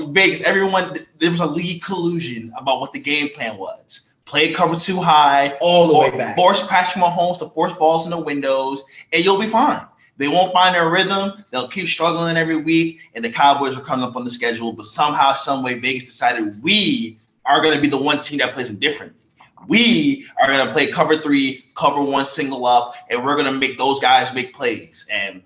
Vegas, everyone, there was a league collusion about what the game plan was. Play cover 2 high, all the way back. Force Patrick Mahomes to force balls in the windows, and you'll be fine. They won't find their rhythm. They'll keep struggling every week, and the Cowboys are coming up on the schedule. But somehow, some way, Vegas decided we are going to be the one team that plays them differently. We are going to play cover 3, cover 1, single up, and we're going to make those guys make plays. And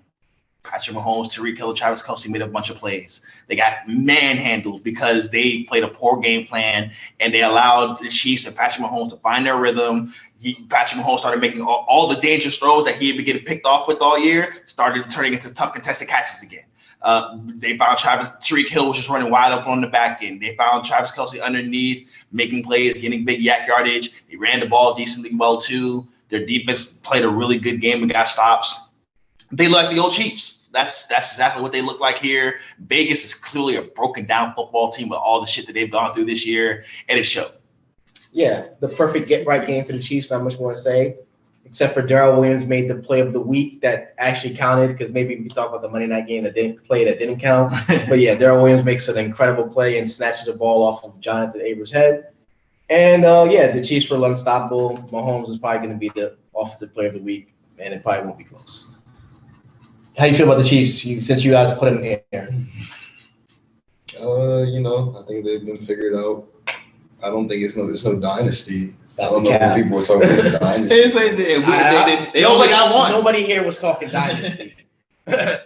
Patrick Mahomes, Tyreek Hill, Travis Kelce made a bunch of plays. They got manhandled because they played a poor game plan, and they allowed the Chiefs and Patrick Mahomes to find their rhythm. Patrick Mahomes started making all the dangerous throws that he had been getting picked off with all year, started turning into tough contested catches again. They found Tyreek Hill was just running wide open on the back end. They found Travis Kelce underneath, making plays, getting big yak yardage. They ran the ball decently well, too. Their defense played a really good game and got stops. They look like the old Chiefs. That's exactly what they look like here. Vegas is clearly a broken down football team with all the shit that they've gone through this year, and it showed. Yeah, the perfect get-right game for the Chiefs, not much more to say, except for Darrell Williams made the play of the week that actually counted, because maybe we talk about the Monday night game that didn't count. But, yeah, Darrell Williams makes an incredible play and snatches the ball off of Jonathan Abrams' head. And, the Chiefs were unstoppable. Mahomes is probably going to be the offensive player of the week, and it probably won't be close. How do you feel about the Chiefs since you guys put them in here? I think they've been figured out. I don't think it's no dynasty. I don't know if people were talking about dynasty. They only got one. Nobody here was talking dynasty. I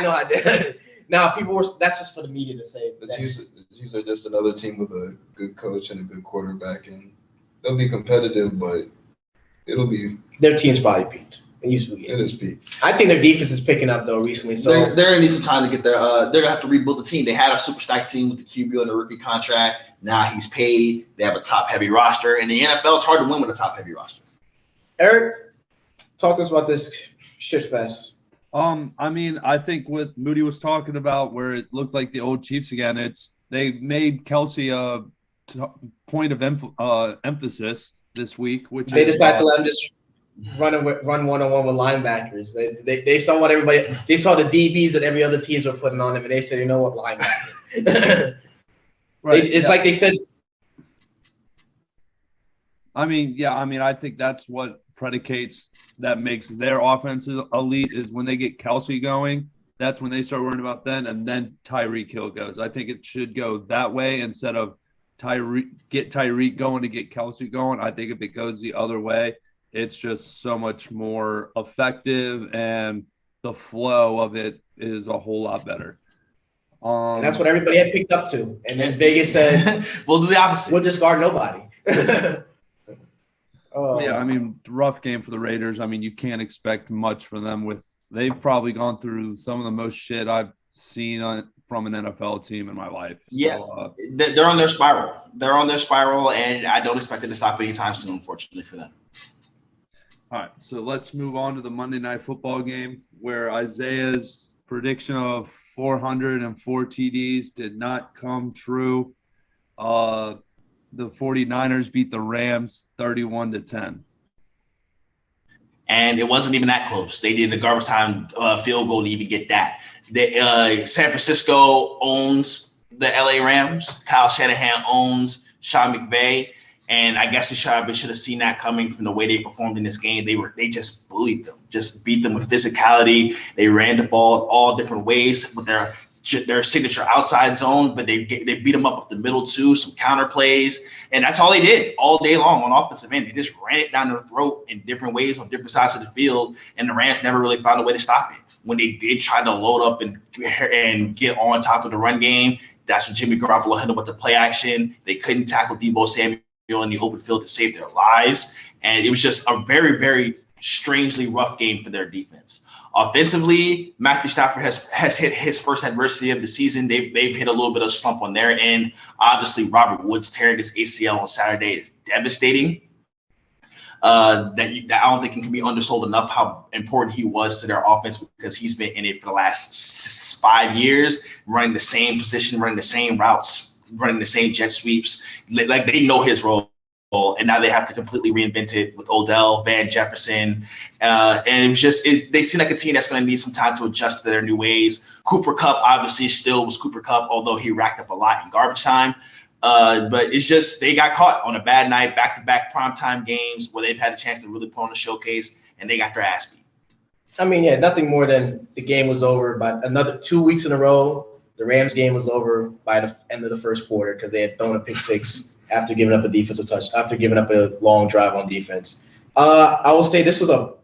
know I did. Now that's just for the media to say. The Chiefs are just another team with a good coach and a good quarterback, and they'll be competitive, but it'll be their team's probably peaked. It is peak. I think their defense is picking up though recently. So they're gonna need some time to get there. They're gonna have to rebuild the team. They had a super stacked team with the QB on the rookie contract. Now he's paid. They have a top heavy roster. In the NFL, it's hard to win with a top heavy roster. Eric, talk to us about this shit fest. I mean, I think what Moody was talking about, where it looked like the old Chiefs again. They made Kelce a point of emphasis this week, which they decided to let him just run one-on-one with linebackers. They saw what they saw the DBs that every other teams were putting on them, and they said, you know what, linebacker. Right. It's like they said. I think that's what makes their offenses elite is when they get Kelce going. That's when they start worrying about then, and then Tyreek Hill goes. I think it should go that way instead of get Tyreek going to get Kelce going. I think if it goes the other way, it's just so much more effective, and the flow of it is a whole lot better. And that's what everybody had picked up to. And then Vegas said, we'll do the opposite. We'll just guard nobody. Rough game for the Raiders. I mean, you can't expect much from them. They've probably gone through some of the most shit I've seen from an NFL team in my life. Yeah, so, they're on their spiral. And I don't expect it to stop anytime soon, unfortunately for them. All right, so let's move on to the Monday Night Football game where Isaiah's prediction of 404 TDs did not come true. The 49ers beat the Rams 31-10. And it wasn't even that close. They did the garbage time field goal to even get that. San Francisco owns the LA Rams. Kyle Shanahan owns Sean McVay. And I guess we should have seen that coming from the way they performed in this game. They just bullied them, just beat them with physicality. They ran the ball all different ways with their their signature outside zone, but they beat them up the middle too, some counter plays, and that's all they did all day long on offensive end. They just ran it down their throat in different ways on different sides of the field, and the Rams never really found a way to stop it. When they did try to load up and get on top of the run game, that's when Jimmy Garoppolo hit them with the play action. They couldn't tackle Deebo Samuel in the open field to save their lives, and it was just a very, very strangely rough game for their defense. Offensively, Matthew Stafford has hit his first adversity of the season. They've hit a little bit of slump on their end. Obviously, Robert Woods tearing his ACL on Saturday is devastating. That I don't think it can be undersold enough how important he was to their offense, because he's been in it for the last 5 years, running the same position, running the same routes, running the same jet sweeps. Like, they know his role. And now they have to completely reinvent it with Odell, Van Jefferson. And it was just, they seem like a team that's going to need some time to adjust to their new ways. Cooper Kupp obviously still was Cooper Kupp, although he racked up a lot in garbage time. But it's just, they got caught on a bad night, back-to-back primetime games where they've had a chance to really put on a showcase, and they got their ass beat. I mean, yeah, nothing more than the game was over. But another 2 weeks in a row, the Rams game was over by the end of the first quarter because they had thrown a pick six after giving up a defensive touch, after giving up a long drive on defense. I will say this was the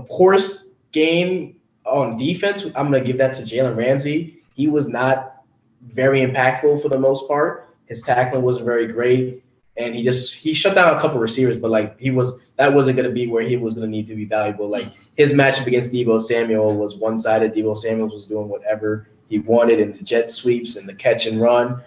poorest game on defense. I'm going to give that to Jalen Ramsey. He was not very impactful for the most part. His tackling wasn't very great, and he shut down a couple receivers, but that wasn't going to be where he was going to need to be valuable. Like, his matchup against Deebo Samuel was one-sided. Deebo Samuel was doing whatever he wanted in the jet sweeps and the catch and run.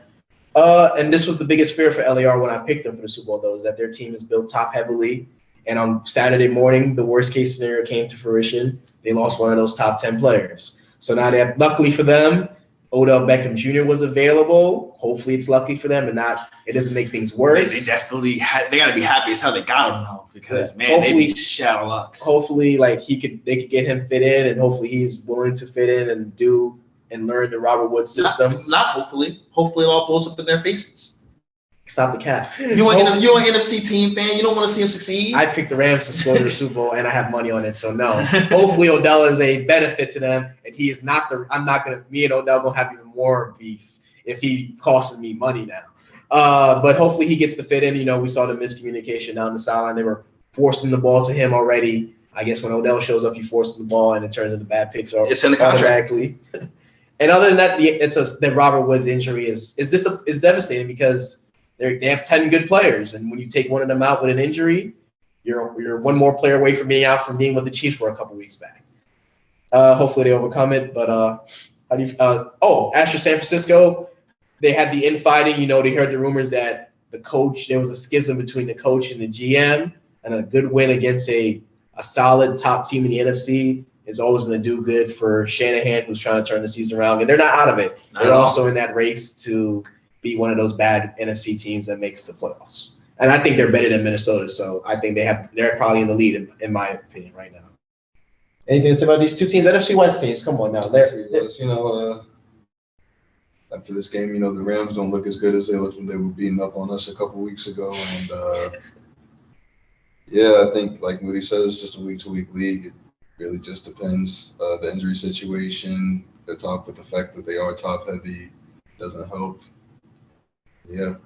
And this was the biggest fear for LAR when I picked them for the Super Bowl, though, is that their team is built top heavily. And on Saturday morning, the worst case scenario came to fruition. They lost one of those top 10 players. So now luckily for them, Odell Beckham Jr. was available. Hopefully it's lucky for them and it doesn't make things worse. They definitely they got to be happy as hell they got him though, because man, they be shit out of luck. Hopefully, they could get him fit in, and hopefully he's willing to fit in and learn the Robert Woods system. Not hopefully. Hopefully it all blows up in their faces. Stop the cap. You're an NFC team fan. You don't want to see him succeed. I picked the Rams to score the Super Bowl, and I have money on it. So no. Hopefully Odell is a benefit to them, and he is not me and Odell gonna have even more beef if he costs me money now. But hopefully he gets to fit in. We saw the miscommunication down the sideline. They were forcing the ball to him already. I guess when Odell shows up, he forces the ball, and it turns into bad picks. It's in the contract. And other than that, the Robert Woods injury is devastating because they have 10 good players, and when you take one of them out with an injury, you're one more player away from being out from being what the Chiefs were a couple weeks back. Hopefully they overcome it. But after San Francisco, they had the infighting. They heard the rumors that there was a schism between the coach and the GM, and a good win against a solid top team in the NFC is always going to do good for Shanahan, who's trying to turn the season around. And they're not out of it. They're also in that race to be one of those bad NFC teams that makes the playoffs. And I think they're better than Minnesota, so I think they're probably in the lead, in my opinion, right now. Anything to say about these two teams? NFC West teams, come on now. After this game, the Rams don't look as good as they looked when they were beating up on us a couple weeks ago. And, I think, like Moody says, it's just a week-to-week league. It really just depends. The injury situation, the fact that they are top-heavy doesn't help. Yeah.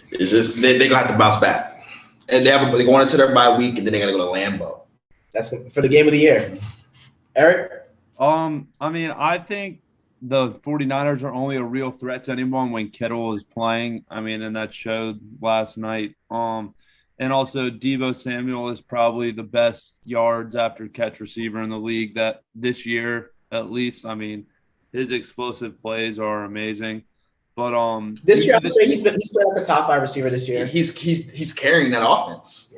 It's just they're going to have to bounce back. And they're going into their bye week, and then they're going to go to Lambeau. That's for the game of the year. Eric? I think the 49ers are only a real threat to anyone when Kittle is playing. And that showed last night. And also Deebo Samuel is probably the best yards after catch receiver in the league that this year, at least. His explosive plays are amazing. But this year, I would say he's been like a top 5 receiver this year. He's carrying that offense.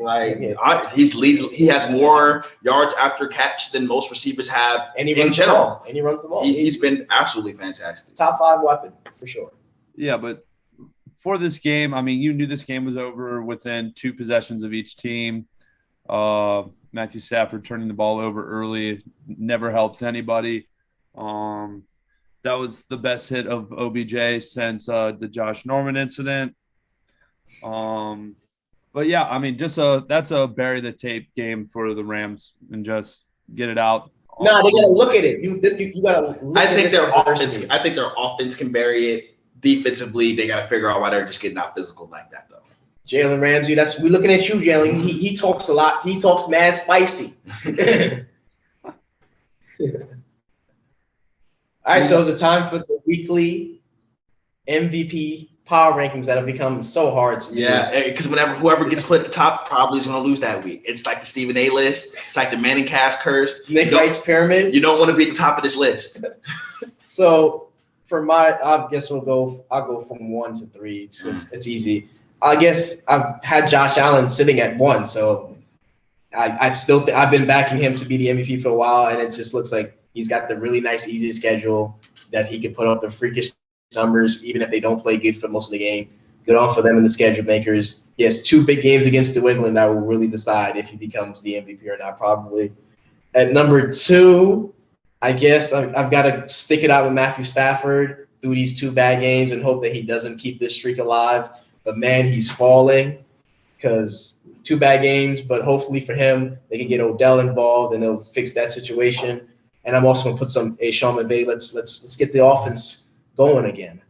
He's leading. He has more yards after catch than most receivers have in general. And he runs the ball. He's been absolutely fantastic. Top 5 weapon for sure. Yeah, but for this game, you knew this game was over within 2 possessions of each team. Matthew Stafford turning the ball over early never helps anybody. That was the best hit of OBJ since the Josh Norman incident. But yeah, that's a bury the tape game for the Rams and just get it out No, they gotta look at it. You gotta. I think their offense. I think their offense can bury it. Defensively, they gotta figure out why they're just getting out physical like that, though. Jalen Ramsey, we're looking at you, Jalen. He talks a lot. He talks mad spicy. All right, so it's time for the weekly MVP power rankings that have become so hard to do. Yeah, because whoever gets put at the top probably is going to lose that week. It's like the Stephen A list. It's like the Manning cast curse. Nick Wright's pyramid. You don't want to be at the top of this list. So for I guess I'll go from 1 to 3. Since it's easy. I guess I've had Josh Allen sitting at 1, so I've been backing him to be the MVP for a while, and it just looks like he's got the really nice, easy schedule that he can put up the freakish numbers, even if they don't play good for most of the game. Good on for them and the schedule makers. He has 2 big games against New England that will really decide if he becomes the MVP or not, probably. At number 2, I guess I've got to stick it out with Matthew Stafford through these 2 bad games and hope that he doesn't keep this streak alive. But, man, he's falling because 2 bad games. But hopefully for him, they can get Odell involved and they'll fix that situation. And I'm also going to put some Sean McVay. Let's get the offense going again.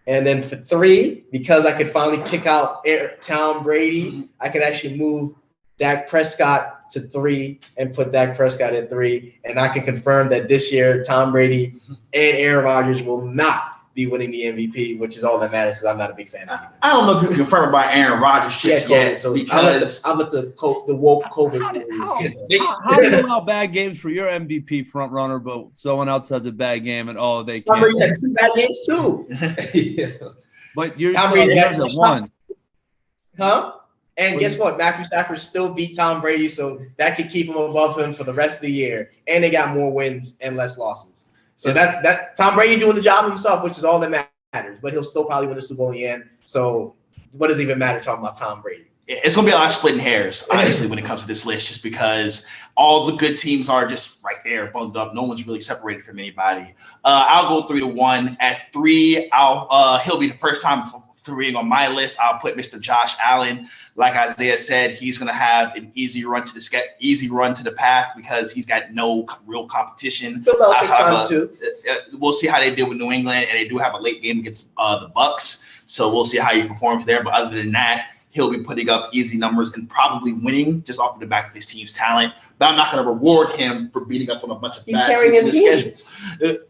And then for 3, because I could finally kick out Tom Brady, I could actually move Dak Prescott to 3 and put Dak Prescott at 3. And I can confirm that this year, Tom Brady and Aaron Rodgers will not be winning the MVP, which is all that matters because I'm not a big fan of it. I don't know if you can confirm about Aaron Rodgers just yet. So because I'll let the woke COVID. How do you allow bad games for your MVP front runner, but someone else has a bad game and they Tom can't? Brady's had 2 bad games too. Yeah. But you're Tom saying Brady's there's a 1. Huh? And guess what? Matthew Stafford still beat Tom Brady, so that could keep him above him for the rest of the year. And they got more wins and less losses. So that's Tom Brady doing the job himself, which is all that matters. But he'll still probably win the Super Bowl in the end. So what does it even matter talking about Tom Brady? It's going to be a lot of splitting hairs, honestly, when it comes to this list, just because all the good teams are just right there, bumped up. No one's really separated from anybody. I'll go 3 to 1. At 3, he'll be the first time for 3 on my list. I'll put Mr. Josh Allen. Like Isaiah said, he's going to have an easy run to the path because he's got no real competition. We'll see how they deal with New England, and they do have a late game against the Bucks, so we'll see how he performs there. But other than that, he'll be putting up easy numbers and probably winning just off of the back of his team's talent. But I'm not going to reward him for beating up on a bunch of bad teams in the schedule.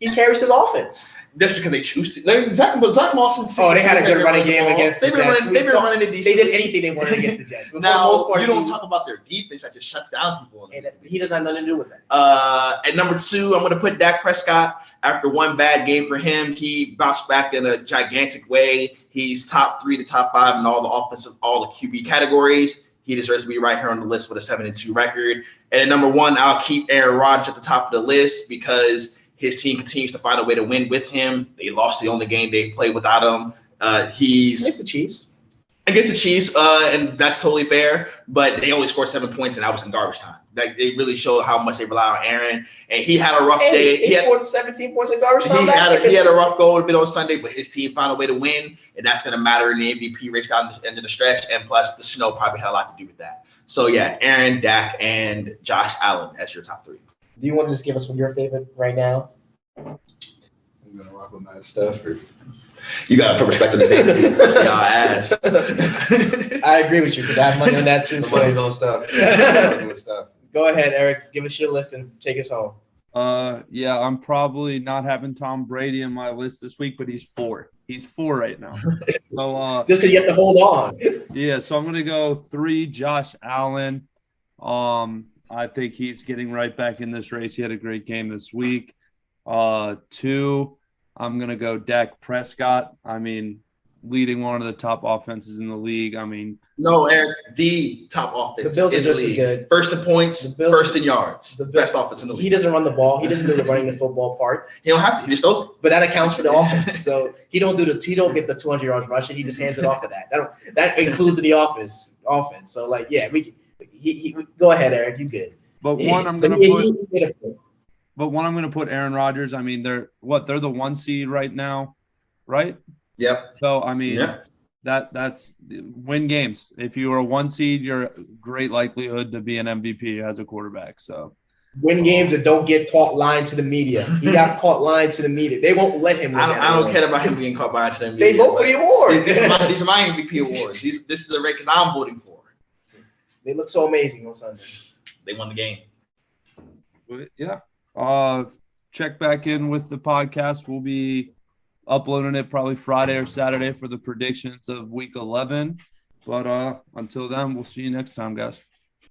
He carries his offense. That's because they choose to. Zach Wilson. They had a good running game against the Jets. They've been running it decent. They did anything they wanted against the Jets. Now, you don't talk about their defense that just shuts down people. He doesn't have nothing to do with that. At number 2, I'm going to put Dak Prescott. After 1 bad game for him, he bounced back in a gigantic way. He's top 3 to top 5 in all the QB categories. He deserves to be right here on the list with a 7-2 record. And at number 1, I'll keep Aaron Rodgers at the top of the list because his team continues to find a way to win with him. They lost the only game they played without him. He's against the Chiefs. And that's totally fair. But they only scored 7 points, and that was in garbage time. Like, they really showed how much they rely on Aaron. And he had a rough day. He scored 17 points in garbage time. He had a rough go a bit on Sunday, but his team found a way to win, and that's going to matter in the MVP race down the end of the stretch. And plus, the snow probably had a lot to do with that. So yeah, Aaron, Dak, and Josh Allen as your top 3. Do you want to just give us your favorite right now? I'm gonna rock with Matt Stafford. You got to put respect on his name. That's y'all ass. I agree with you because I have money on that too. The money's on Stafford. Go ahead, Eric. Give us your list and take us home. Yeah, I'm probably not having Tom Brady in my list this week, but he's 4. He's 4 right now. So just because you have to hold on. Yeah, so I'm gonna go 3, Josh Allen. I think he's getting right back in this race. He had a great game this week. 2, I'm going to go Dak Prescott. I mean, leading one of the top offenses in the league. I mean, no, Eric, the top offense. The Bills are just as good. First in points, first in yards. The best offense in the league. He doesn't run the ball. He doesn't do the running the football part. He don't have to. He just throws it. But that accounts for the offense. So he don't get the 200 yards rushing. He just hands it off to that. That includes the offense. So like, yeah, he go ahead, Eric. You good? But one I'm going to put Aaron Rodgers. I mean, they're the 1 seed right now, right? Yep. So I mean, that's win games. If you are a 1 seed, you're a great likelihood to be an MVP as a quarterback. So win games or don't get caught lying to the media. He got caught lying to the media. They won't let him win. I don't care about him being caught lying to the media. They vote for the award. These are my MVP awards. This is the rankings I'm voting for. They look so amazing on Sunday. They won the game. Yeah. Check back in with the podcast. We'll be uploading it probably Friday or Saturday for the predictions of Week 11. But until then, we'll see you next time, guys.